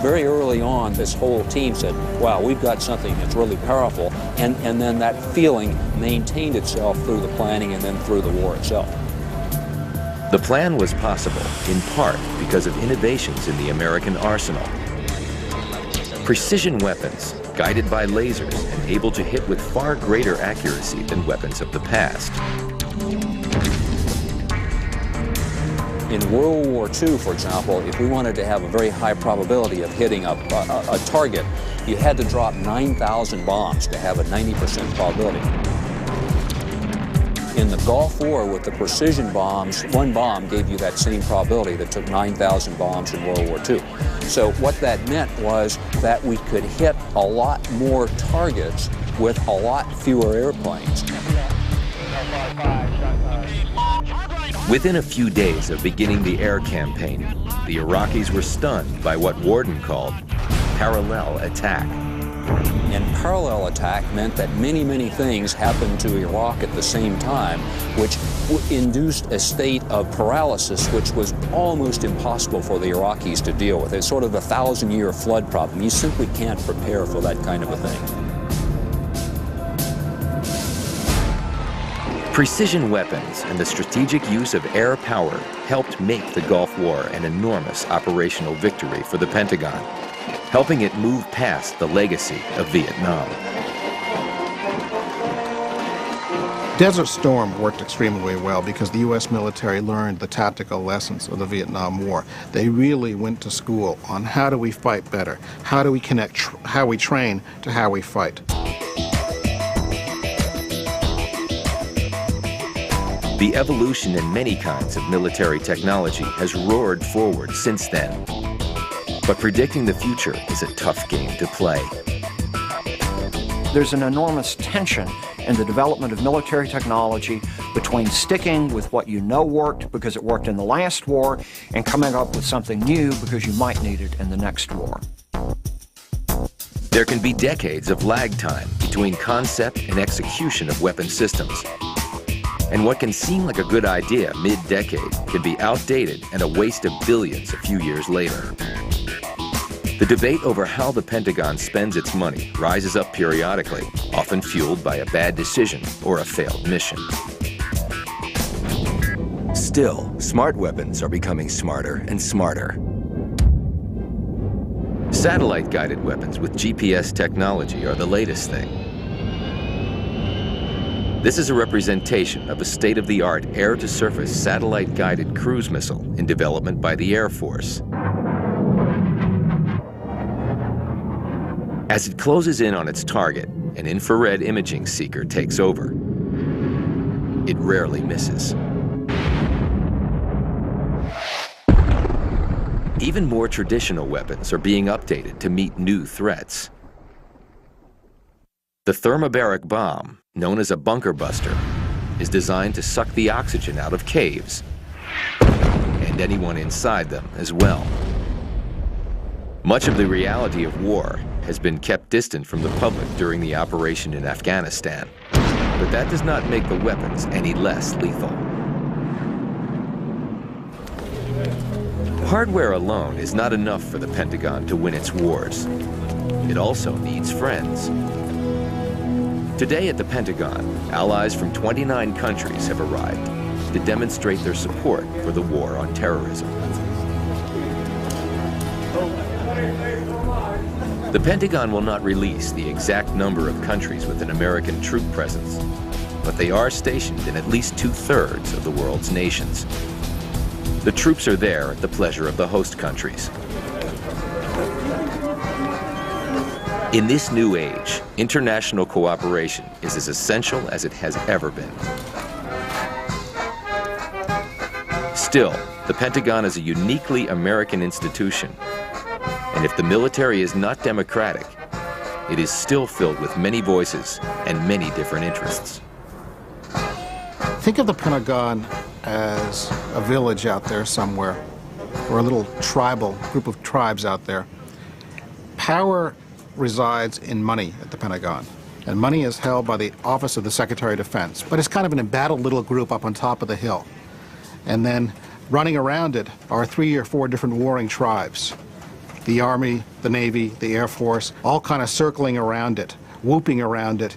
Very early on, this whole team said, wow, we've got something that's really powerful, and then that feeling maintained itself through the planning and then through the war itself. The plan was possible, in part because of innovations in the American arsenal. Precision weapons, guided by lasers and able to hit with far greater accuracy than weapons of the past. In World War II, for example, if we wanted to have a very high probability of hitting a target, you had to drop 9,000 bombs to have a 90% probability. In the Gulf War, with the precision bombs, one bomb gave you that same probability that took 9,000 bombs in World War II. So what that meant was that we could hit a lot more targets with a lot fewer airplanes. Within a few days of beginning the air campaign, the Iraqis were stunned by what Warden called parallel attack. And parallel attack meant that many, many things happened to Iraq at the same time, which induced a state of paralysis which was almost impossible for the Iraqis to deal with. It's sort of the 1,000-year flood problem. You simply can't prepare for that kind of a thing. Precision weapons and the strategic use of air power helped make the Gulf War an enormous operational victory for the Pentagon, helping it move past the legacy of Vietnam. Desert Storm worked extremely well because the U.S. military learned the tactical lessons of the Vietnam War. They really went to school on how do we fight better, how do we connect how we train to how we fight. The evolution in many kinds of military technology has roared forward since then. But predicting the future is a tough game to play. There's an enormous tension in the development of military technology between sticking with what you know worked because it worked in the last war and coming up with something new because you might need it in the next war. There can be decades of lag time between concept and execution of weapon systems. And what can seem like a good idea mid-decade can be outdated and a waste of billions a few years later. The debate over how the Pentagon spends its money rises up periodically, often fueled by a bad decision or a failed mission. Still, smart weapons are becoming smarter and smarter. Satellite-guided weapons with GPS technology are the latest thing. This is a representation of a state-of-the-art air-to-surface satellite-guided cruise missile in development by the Air Force. As it closes in on its target, an infrared imaging seeker takes over. It rarely misses. Even more traditional weapons are being updated to meet new threats. The thermobaric bomb, known as a bunker buster, is designed to suck the oxygen out of caves and anyone inside them as well. Much of the reality of war has been kept distant from the public during the operation in Afghanistan, but that does not make the weapons any less lethal. Hardware alone is not enough for the Pentagon to win its wars. It also needs friends. Today at the Pentagon, allies from 29 countries have arrived to demonstrate their support for the war on terrorism. The Pentagon will not release the exact number of countries with an American troop presence, but they are stationed in at least 2/3 of the world's nations. The troops are there at the pleasure of the host countries. In this new age, international cooperation is as essential as it has ever been. Still, the Pentagon is a uniquely American institution. And if the military is not democratic, it is still filled with many voices and many different interests. Think of the Pentagon as a village out there somewhere, or a little tribal group of tribes out there. Power resides in money at the Pentagon, and money is held by the Office of the Secretary of Defense, but it's kind of an embattled little group up on top of the hill. And then running around it are 3 or 4 different warring tribes. The Army, the Navy, the Air Force, all kind of circling around it, whooping around it,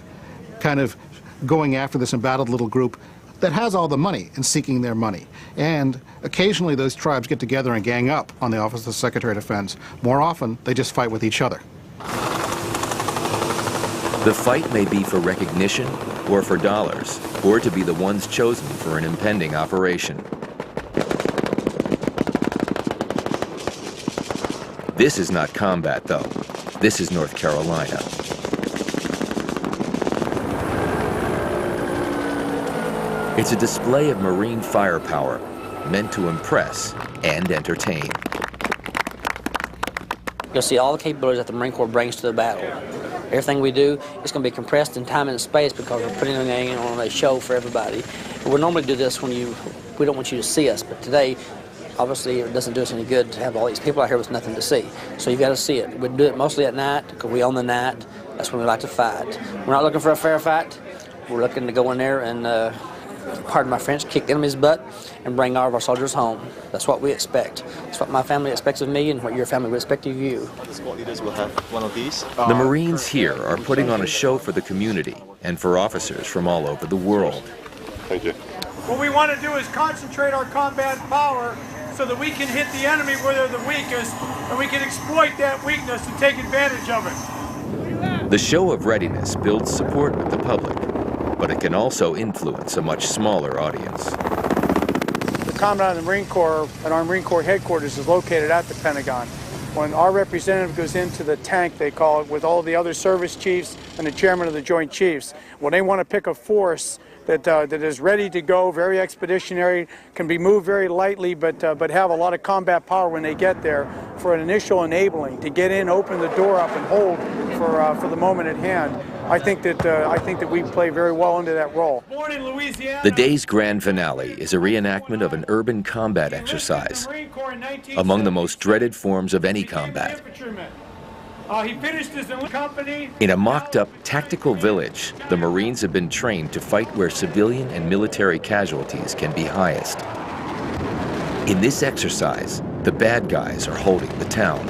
kind of going after this embattled little group that has all the money and seeking their money. And occasionally those tribes get together and gang up on the Office of the Secretary of Defense. More often, they just fight with each other. The fight may be for recognition or for dollars, or to be the ones chosen for an impending operation. This is not combat, though. This is North Carolina. It's a display of Marine firepower meant to impress and entertain. You'll see all the capabilities that the Marine Corps brings to the battle. Everything we do is going to be compressed in time and space because we're putting it on a show for everybody. And we normally do this when we don't want you to see us, but today, obviously, it doesn't do us any good to have all these people out here with nothing to see. So you've got to see it. We do it mostly at night because we own the night. That's when we like to fight. We're not looking for a fair fight. We're looking to go in there and, pardon my French, kick the enemy's butt and bring all of our soldiers home. That's what we expect. That's what my family expects of me and what your family would expect of you. The squad leaders will have one of these. The Marines here are putting on a show for the community and for officers from all over the world. Thank you. What we want to do is concentrate our combat power so that we can hit the enemy where they're the weakest, and we can exploit that weakness and take advantage of it. The show of readiness builds support with the public, but it can also influence a much smaller audience. The Commandant of the Marine Corps at our Marine Corps headquarters is located at the Pentagon. When our representative goes into the tank, they call it, with all the other service chiefs and the chairman of the Joint Chiefs, when they want to pick a force that is ready to go, very expeditionary, can be moved very lightly, but have a lot of combat power when they get there for an initial enabling, to get in, open the door up, and hold for the moment at hand. I think that we play very well into that role. The day's grand finale is a reenactment of an urban combat exercise, among the most dreaded forms of any combat. He finished his company. In a mocked-up tactical village, the Marines have been trained to fight where civilian and military casualties can be highest. In this exercise, the bad guys are holding the town.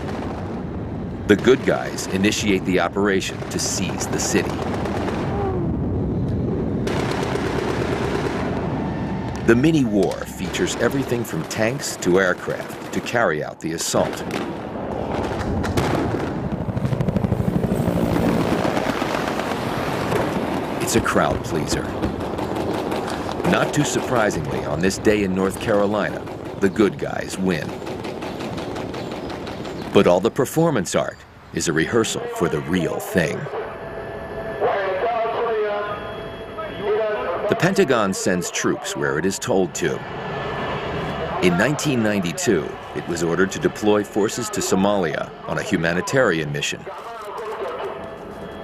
The good guys initiate the operation to seize the city. The mini-war features everything from tanks to aircraft to carry out the assault. It's a crowd pleaser. Not too surprisingly, on this day in North Carolina, the good guys win. But all the performance art is a rehearsal for the real thing. The Pentagon sends troops where it is told to. In 1992, it was ordered to deploy forces to Somalia on a humanitarian mission.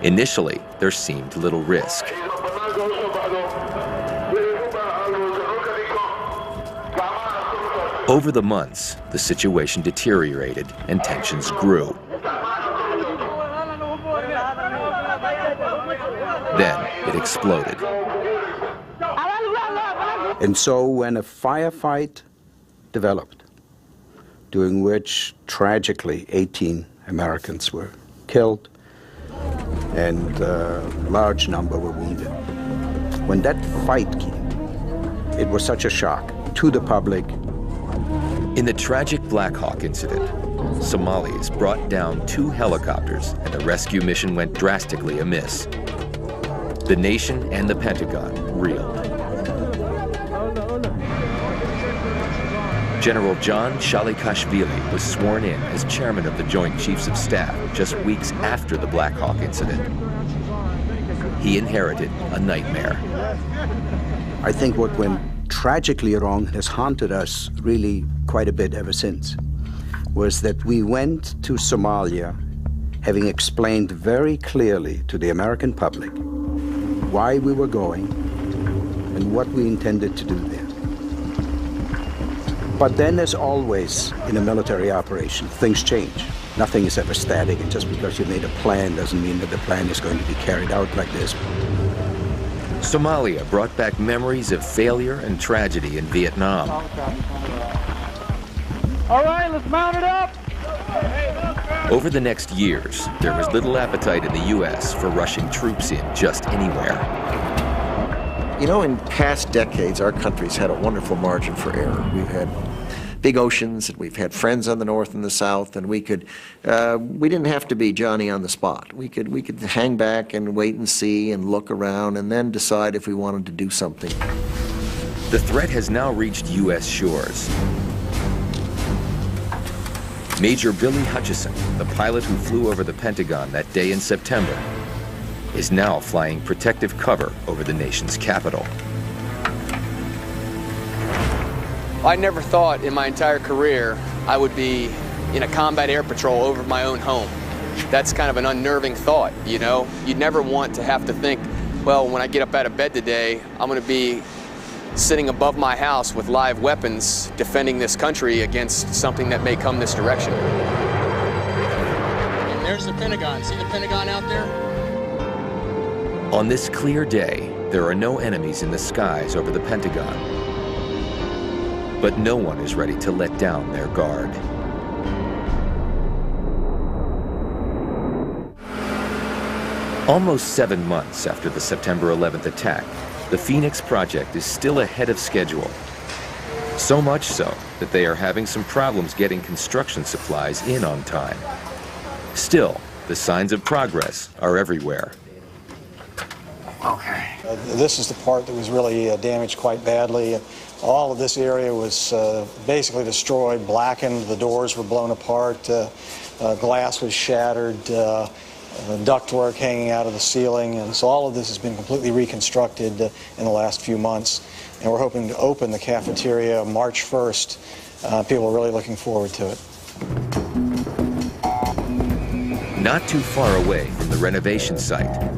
Initially, there seemed little risk. Over the months, the situation deteriorated and tensions grew. Then it exploded. And so when a firefight developed, during which tragically 18 Americans were killed, and a large number were wounded. When that fight came, it was such a shock to the public. In the tragic Black Hawk incident, Somalis brought down 2 helicopters and the rescue mission went drastically amiss. The nation and the Pentagon reeled. General John Shalikashvili was sworn in as chairman of the Joint Chiefs of Staff just weeks after the Black Hawk incident. He inherited a nightmare. I think what went tragically wrong has haunted us really quite a bit ever since, was that we went to Somalia having explained very clearly to the American public why we were going and what we intended to do there. But then, as always in a military operation, things change. Nothing is ever static, and just because you made a plan doesn't mean that the plan is going to be carried out like this. Somalia brought back memories of failure and tragedy in Vietnam. All right, let's mount it up. Over the next years, there was little appetite in the U.S. for rushing troops in just anywhere. You know, in past decades, our country's had a wonderful margin for error. We've had big oceans, and we've had friends on the north and the south, and we didn't have to be Johnny on the spot. We could hang back and wait and see and look around and then decide if we wanted to do something. The threat has now reached U.S. shores. Major Billy Hutchison, the pilot who flew over the Pentagon that day in September, is now flying protective cover over the nation's capital. I never thought in my entire career I would be in a combat air patrol over my own home. That's kind of an unnerving thought, you know? You'd never want to have to think, well, when I get up out of bed today, I'm going to be sitting above my house with live weapons defending this country against something that may come this direction. And there's the Pentagon. See the Pentagon out there? On this clear day, there are no enemies in the skies over the Pentagon. But no one is ready to let down their guard. Almost 7 months after the September 11th attack, the Phoenix project is still ahead of schedule. So much so that they are having some problems getting construction supplies in on time. Still, the signs of progress are everywhere. Okay. This is the part that was really damaged quite badly. All of this area was basically destroyed, blackened. The doors were blown apart. Glass was shattered. ductwork hanging out of the ceiling, and so all of this has been completely reconstructed in the last few months. And we're hoping to open the cafeteria March 1st. People are really looking forward to it. Not too far away from the renovation site,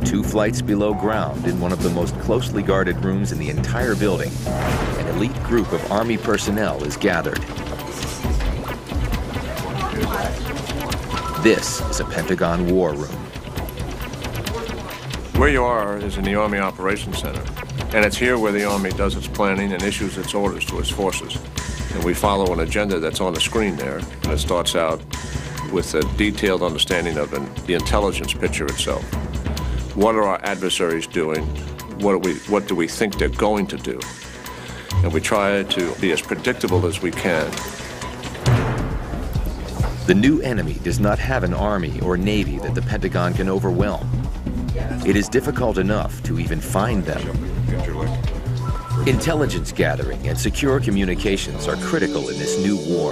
2 flights below ground in one of the most closely guarded rooms in the entire building, an elite group of Army personnel is gathered. This is a Pentagon war room. Where you are is in the Army Operations Center, and it's here where the Army does its planning and issues its orders to its forces. And we follow an agenda that's on the screen there, and it starts out with a detailed understanding of the intelligence picture itself. What are our adversaries doing? What do we think they're going to do? And we try to be as predictable as we can. The new enemy does not have an army or navy that the Pentagon can overwhelm. It is difficult enough to even find them. Intelligence gathering and secure communications are critical in this new war.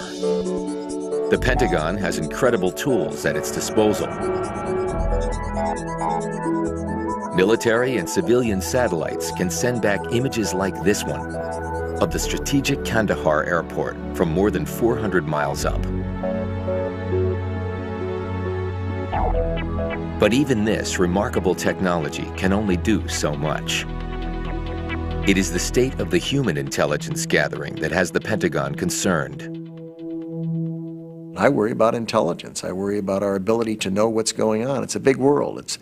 The Pentagon has incredible tools at its disposal. Military and civilian satellites can send back images like this one of the strategic Kandahar airport from more than 400 miles up. But even this remarkable technology can only do so much. It is the state of the human intelligence gathering that has the Pentagon concerned. I worry about intelligence. I worry about our ability to know what's going on. It's a big world.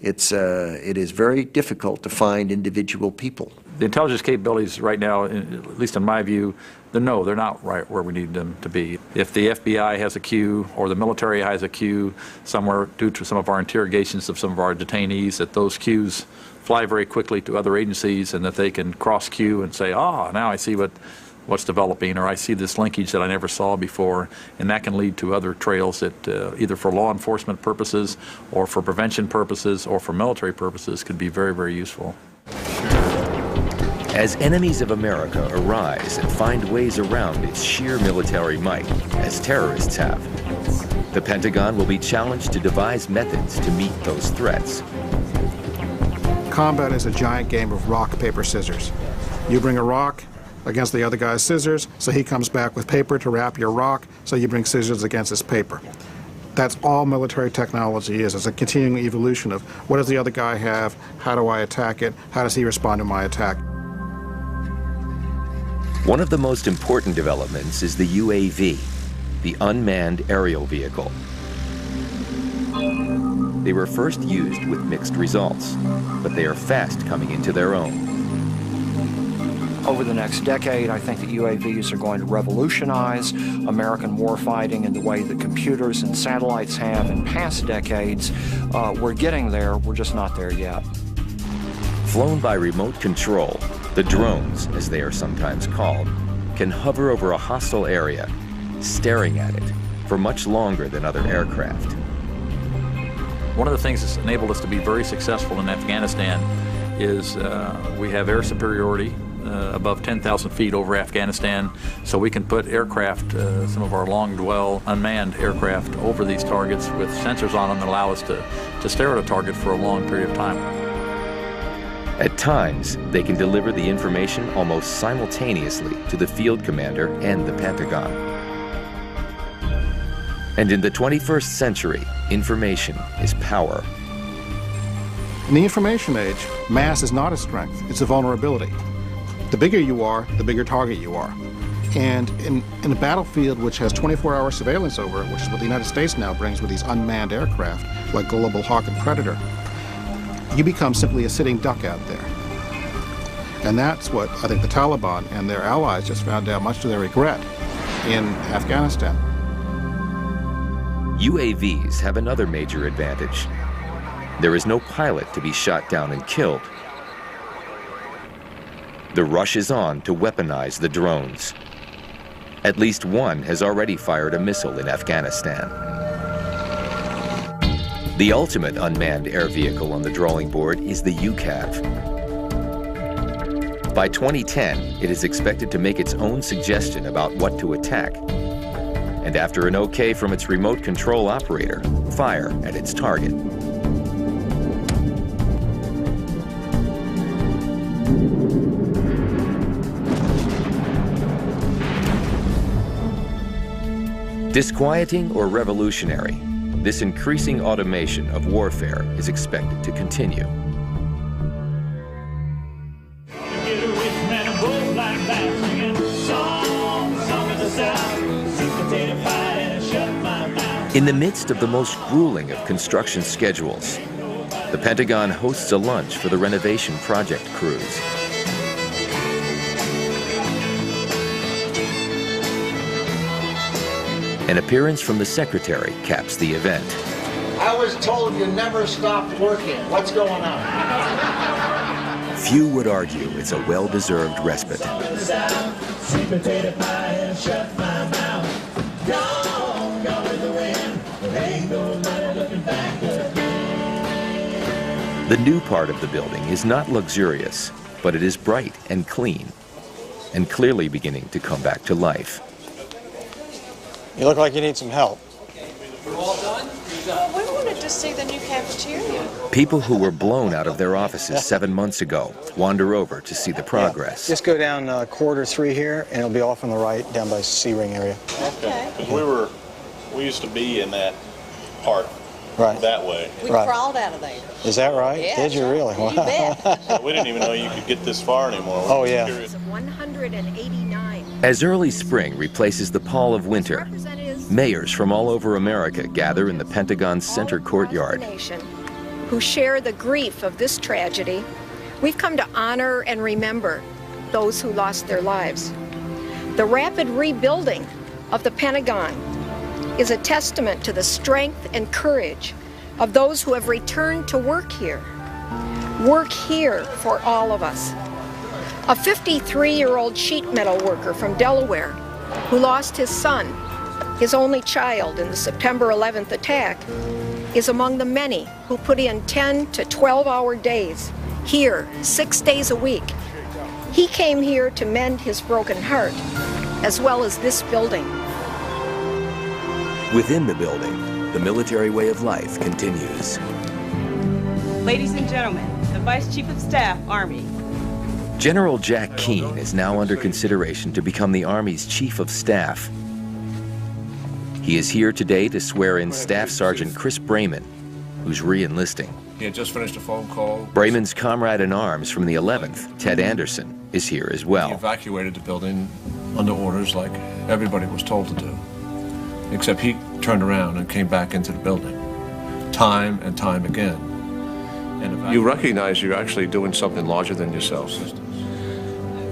It is very difficult to find individual people. The intelligence capabilities right now, at least in my view, they're not right where we need them to be. If the FBI has a queue or the military has a queue somewhere due to some of our interrogations of some of our detainees, that those queues fly very quickly to other agencies and that they can cross queue and say, now I see what's developing, or I see this linkage that I never saw before, and that can lead to other trails that either for law enforcement purposes or for prevention purposes or for military purposes could be very, very useful. As enemies of America arise and find ways around its sheer military might, as terrorists have, the Pentagon will be challenged to devise methods to meet those threats. Combat is a giant game of rock, paper, scissors. You bring a rock against the other guy's scissors, so he comes back with paper to wrap your rock, so you bring scissors against his paper. That's all military technology is. It's a continuing evolution of what does the other guy have, how do I attack it, how does he respond to my attack. One of the most important developments is the UAV, the unmanned aerial vehicle. They were first used with mixed results, but they are fast coming into their own. Over the next decade, I think that UAVs are going to revolutionize American warfighting in the way that computers and satellites have in past decades. We're getting there, we're just not there yet. Flown by remote control, the drones, as they are sometimes called, can hover over a hostile area, staring at it for much longer than other aircraft. One of the things that's enabled us to be very successful in Afghanistan is we have air superiority above 10,000 feet over Afghanistan, so we can put aircraft, some of our long-dwell unmanned aircraft, over these targets with sensors on them that allow us to stare at a target for a long period of time. At times, they can deliver the information almost simultaneously to the field commander and the Pentagon. And in the 21st century, information is power. In the information age, mass is not a strength, it's a vulnerability. The bigger you are, the bigger target you are. And in a battlefield which has 24-hour surveillance over it, which is what the United States now brings with these unmanned aircraft, like Global Hawk and Predator, you become simply a sitting duck out there. And that's what I think the Taliban and their allies just found out, much to their regret, in Afghanistan. UAVs have another major advantage. There is no pilot to be shot down and killed. The rush is on to weaponize the drones. At least one has already fired a missile in Afghanistan. The ultimate unmanned air vehicle on the drawing board is the UCAV. By 2010, it is expected to make its own suggestion about what to attack. and after an okay from its remote control operator, fire at its target. Disquieting or revolutionary, this increasing automation of warfare is expected to continue. In the midst of the most grueling of construction schedules, the Pentagon hosts a lunch for the renovation project crews. An appearance from the secretary caps the event. I was told you never stopped working. What's going on? Few would argue it's a well-deserved respite. Sweet potato pie and shut my mouth. Gone, gone with the wind. There ain't no money looking back again. The new part of the building is not luxurious, but it is bright and clean, and clearly beginning to come back to life. You look like you need some help. We're all done? Well, we wanted to see the new cafeteria. People who were blown out of their offices 7 months ago wander over to see the progress. Just go down corridor 3 here, and it'll be off on the right, down by C-ring area. Okay. Because we used to be in that part that way. We crawled out of there. Is that right? Yeah, Did you really? You bet. So we didn't even know you could get this far anymore. Oh, yeah. 189. As early spring replaces the pall of winter, mayors from all over America gather in the Pentagon's center courtyard. Who share the grief of this tragedy, we've come to honor and remember those who lost their lives. The rapid rebuilding of the Pentagon is a testament to the strength and courage of those who have returned to work here for all of us. A 53-year-old sheet metal worker from Delaware who lost his son, his only child, in the September 11th attack, is among the many who put in 10 to 12-hour days here 6 days a week. He came here to mend his broken heart, as well as this building. Within the building, the military way of life continues. Ladies and gentlemen, the Vice Chief of Staff, Army. General Jack Keane is now under consideration to become the Army's Chief of Staff. He is here today to swear in Staff Sergeant Chris Brayman, who's re-enlisting. He had just finished a phone call. Brayman's comrade in arms from the 11th, Ted Anderson, is here as He well. evacuated the building under orders like everybody was told to do. Except he turned around and came back into the building, time and time again. And you recognize you're actually doing something larger than yourself.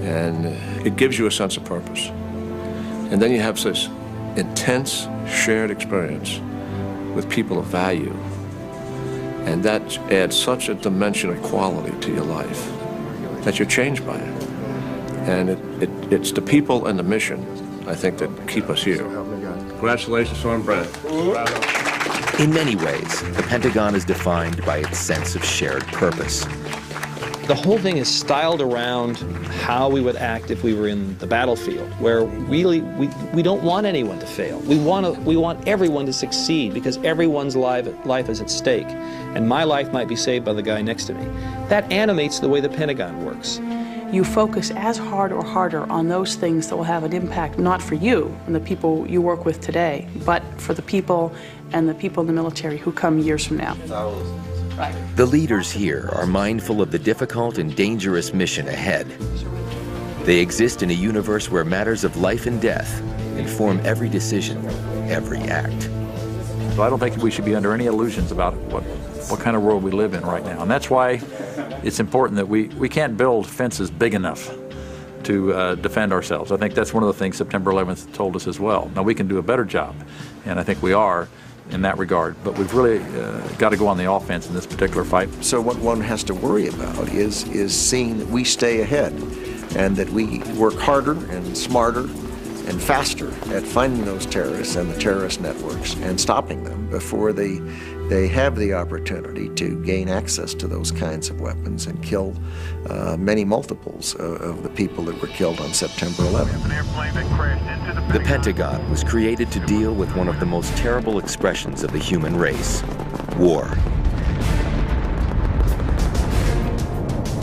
And it gives you a sense of purpose. And then you have this intense shared experience with people of value. And that adds such a dimension of quality to your life that you're changed by it. And it's the people and the mission, I think, that keep us here. Congratulations, Sergeant Brad. In many ways, the Pentagon is defined by its sense of shared purpose. The whole thing is styled around how we would act if we were in the battlefield, where really we don't want anyone to fail. We want everyone to succeed because everyone's life is at stake. And my life might be saved by the guy next to me. That animates the way the Pentagon works. You focus as hard or harder on those things that will have an impact, not for you and the people you work with today, but for the people and the people in the military who come years from now. Right. The leaders here are mindful of the difficult and dangerous mission ahead. They exist in a universe where matters of life and death inform every decision, every act. So I don't think we should be under any illusions about what kind of world we live in right now. And that's why it's important that we can't build fences big enough to defend ourselves. I think that's one of the things September 11th told us as well. Now, we can do a better job, and I think we are in that regard, but we've really got to go on the offense in this particular fight. So what one has to worry about is seeing that we stay ahead and that we work harder and smarter and faster at finding those terrorists and the terrorist networks and stopping them before they have the opportunity to gain access to those kinds of weapons and kill many multiples of the people that were killed on September 11th. The Pentagon was created to deal with one of the most terrible expressions of the human race, war.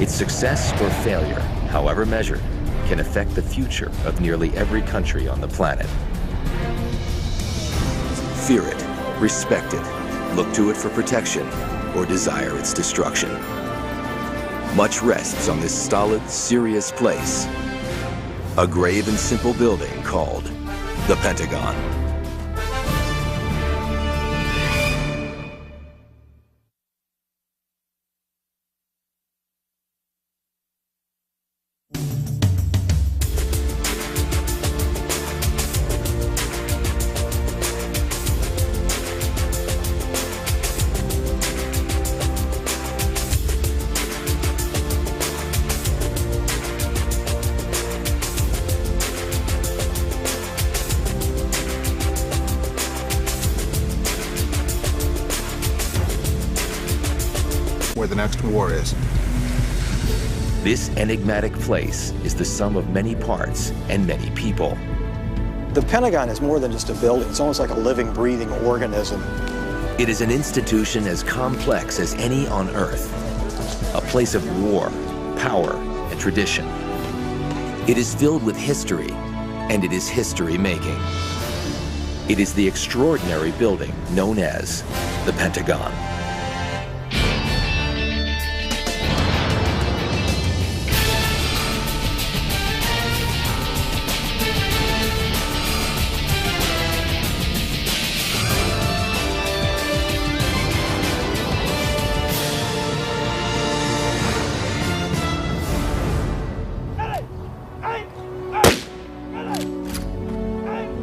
Its success or failure, however measured, can affect the future of nearly every country on the planet. Fear it, respect it, look to it for protection, or desire its destruction. Much rests on this stolid, serious place. A grave and simple building called the Pentagon. Where the next war is. This enigmatic place is the sum of many parts and many people. The Pentagon is more than just a building. It's almost like a living, breathing organism. It is an institution as complex as any on Earth, a place of war, power, and tradition. It is filled with history, and it is history-making. It is the extraordinary building known as the Pentagon.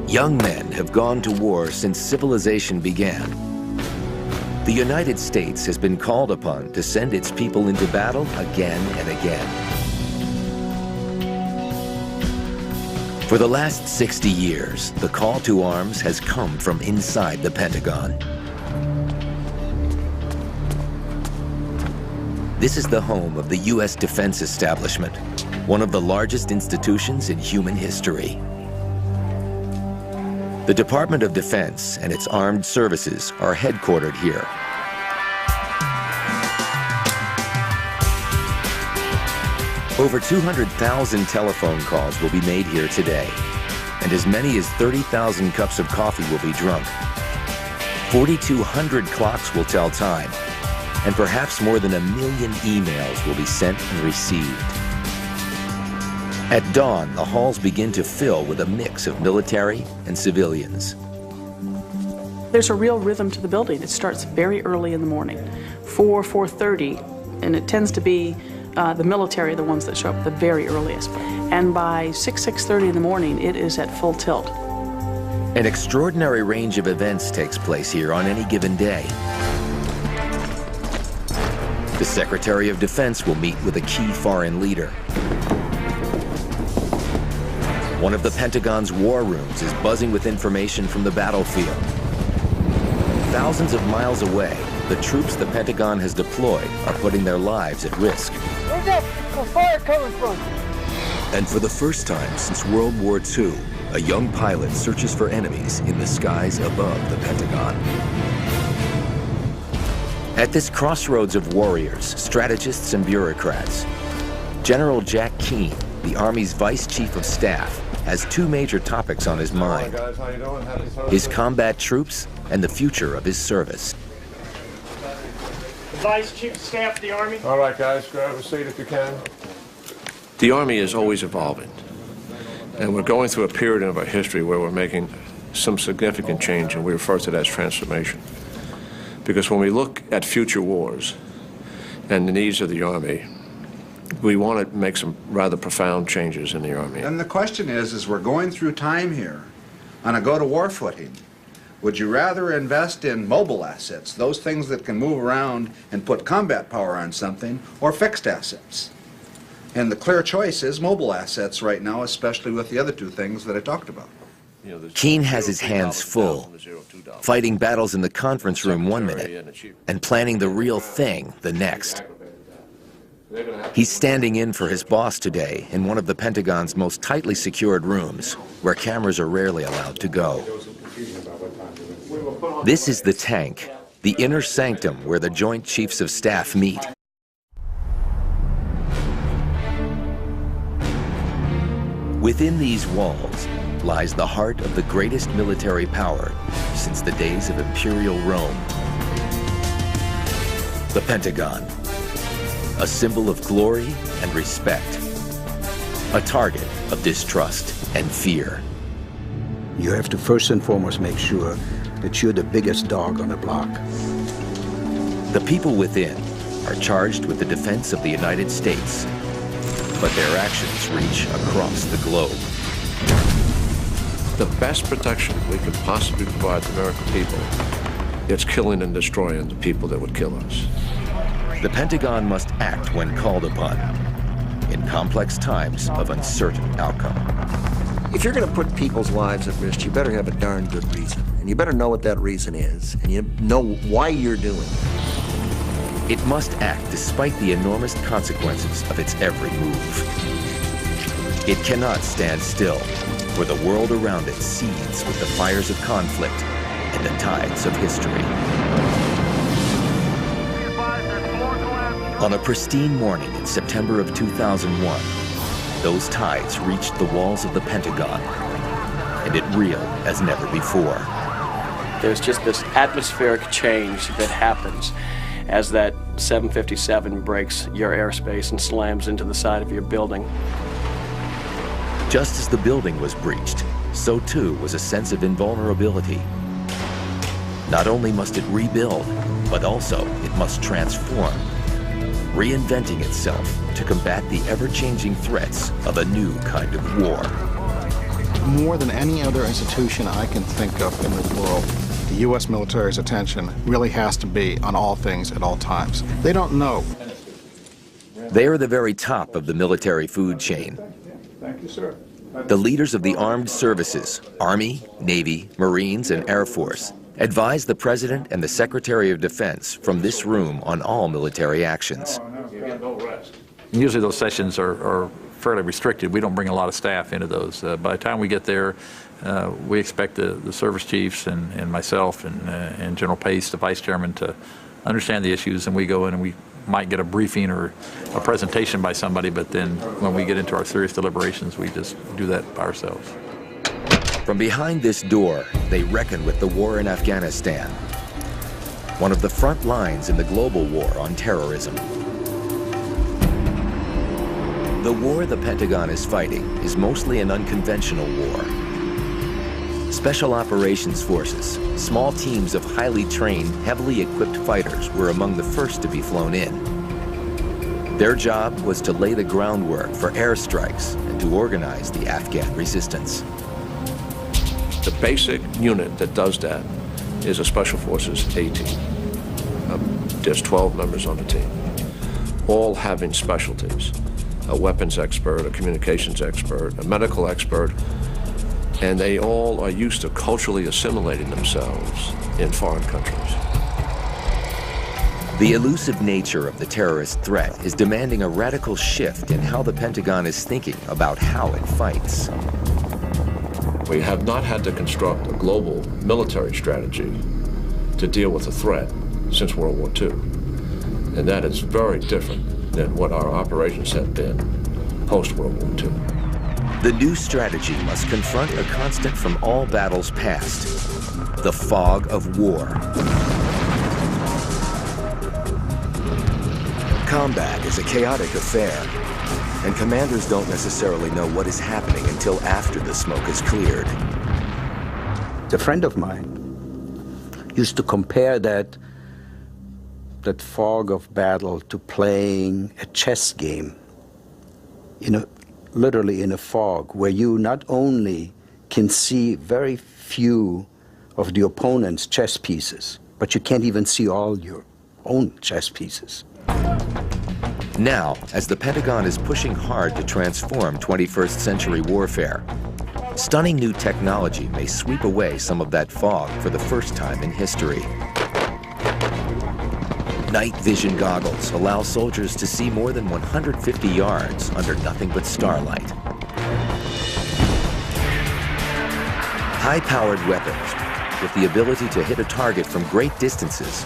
Young men have gone to war since civilization began. The United States has been called upon to send its people into battle again and again. For the last 60 years, the call to arms has come from inside the Pentagon. This is the home of the U.S. defense establishment, one of the largest institutions in human history. The Department of Defense and its armed services are headquartered here. Over 200,000 telephone calls will be made here today, and as many as 30,000 cups of coffee will be drunk. 4,200 clocks will tell time, and perhaps more than 1 million emails will be sent and received. At dawn, the halls begin to fill with a mix of military and civilians. There's a real rhythm to the building. It starts very early in the morning, 4:30, and it tends to be the military, the ones that show up the very earliest. And by 6:30 in the morning, it is at full tilt. An extraordinary range of events takes place here on any given day. The Secretary of Defense will meet with a key foreign leader. One of the Pentagon's war rooms is buzzing with information from the battlefield. Thousands of miles away, the troops the Pentagon has deployed are putting their lives at risk. Where's that fire coming from? And for the first time since World War II, a young pilot searches for enemies in the skies above the Pentagon. At this crossroads of warriors, strategists, and bureaucrats, General Jack Keane, the Army's Vice Chief of Staff, has two major topics on his mind: his combat troops and the future of his service. Vice Chief of Staff of the Army. All right, guys, grab a seat if you can. The Army is always evolving, and we're going through a period of our history where we're making some significant change, and we refer to that as transformation. Because when we look at future wars and the needs of the Army, we want to make some rather profound changes in the Army. And the question is we're going through time here on a go-to-war footing. Would you rather invest in mobile assets, those things that can move around and put combat power on something, or fixed assets? And the clear choice is mobile assets right now, especially with the other two things that I talked about. Keene has his hands full, fighting battles in the conference room one minute and planning the real thing the next. He's standing in for his boss today in one of the Pentagon's most tightly secured rooms, where cameras are rarely allowed to go. This is the tank, the inner sanctum where the Joint Chiefs of Staff meet. Within these walls lies the heart of the greatest military power since the days of Imperial Rome. The Pentagon, a symbol of glory and respect, a target of distrust and fear. You have to first and foremost make sure that you're the biggest dog on the block. The people within are charged with the defense of the United States, but their actions reach across the globe. The best protection we could possibly provide the American people is killing and destroying the people that would kill us. The Pentagon must act when called upon in complex times of uncertain outcome. If you're going to put people's lives at risk, you better have a darn good reason. And you better know what that reason is, and you know why you're doing it. It must act despite the enormous consequences of its every move. It cannot stand still, where the world around it seethes with the fires of conflict and the tides of history. On a pristine morning in September of 2001, those tides reached the walls of the Pentagon, and it reeled as never before. There's just this atmospheric change that happens as that 757 breaks your airspace and slams into the side of your building. Just as the building was breached, so too was a sense of invulnerability. Not only must it rebuild, but also it must transform, reinventing itself to combat the ever-changing threats of a new kind of war. More than any other institution I can think of in the world, the U.S. military's attention really has to be on all things at all times. They don't know. They are the very top of the military food chain. Thank you, sir. The leaders of the armed services, Army, Navy, Marines, and Air Force, advise the President and the Secretary of Defense from this room on all military actions. Usually those sessions are fairly restricted. We don't bring a lot of staff into those. By the time we get there, we expect the service chiefs and myself and General Pace, the Vice Chairman, to understand the issues, and we go in and we might get a briefing or a presentation by somebody, but then when we get into our serious deliberations, we just do that by ourselves. From behind this door, they reckon with the war in Afghanistan, one of the front lines in the global war on terrorism. The war the Pentagon is fighting is mostly an unconventional war. Special Operations Forces, small teams of highly trained, heavily equipped fighters were among the first to be flown in. Their job was to lay the groundwork for airstrikes and to organize the Afghan resistance. The basic unit that does that is a Special Forces A team. There's 12 members on the team, all having specialties. A weapons expert, a communications expert, a medical expert, and they all are used to culturally assimilating themselves in foreign countries. The elusive nature of the terrorist threat is demanding a radical shift in how the Pentagon is thinking about how it fights. We have not had to construct a global military strategy to deal with the threat since World War II. And that is very different than what our operations have been post-World War II. The new strategy must confront a constant from all battles past, the fog of war. Combat is a chaotic affair, and commanders don't necessarily know what is happening until after the smoke is cleared. A friend of mine used to compare that fog of battle to playing a chess game, literally in a fog, where you not only can see very few of the opponent's chess pieces, but you can't even see all your own chess pieces. Now, as the Pentagon is pushing hard to transform 21st century warfare, stunning new technology may sweep away some of that fog for the first time in history. Night vision goggles allow soldiers to see more than 150 yards under nothing but starlight. High-powered weapons with the ability to hit a target from great distances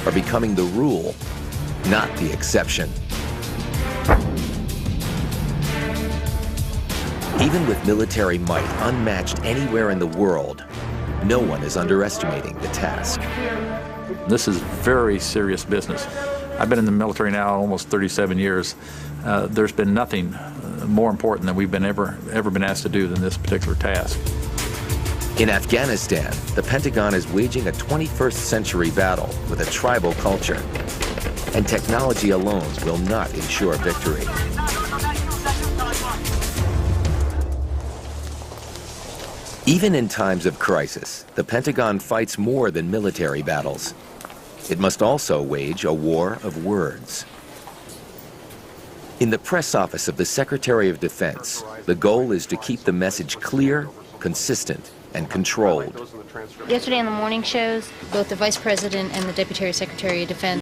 are becoming the rule, not the exception. Even with military might unmatched anywhere in the world, no one is underestimating the task. This is very serious business. I've been in the military now almost 37 years. There's been nothing more important than we've been ever been asked to do than this particular task. In Afghanistan, the Pentagon is waging a 21st century battle with a tribal culture, and technology alone will not ensure victory. Even in times of crisis, the Pentagon fights more than military battles. It must also wage a war of words. In the press office of the Secretary of Defense, the goal is to keep the message clear, consistent, and controlled. Yesterday on the morning shows, both the Vice President and the Deputy Secretary of Defense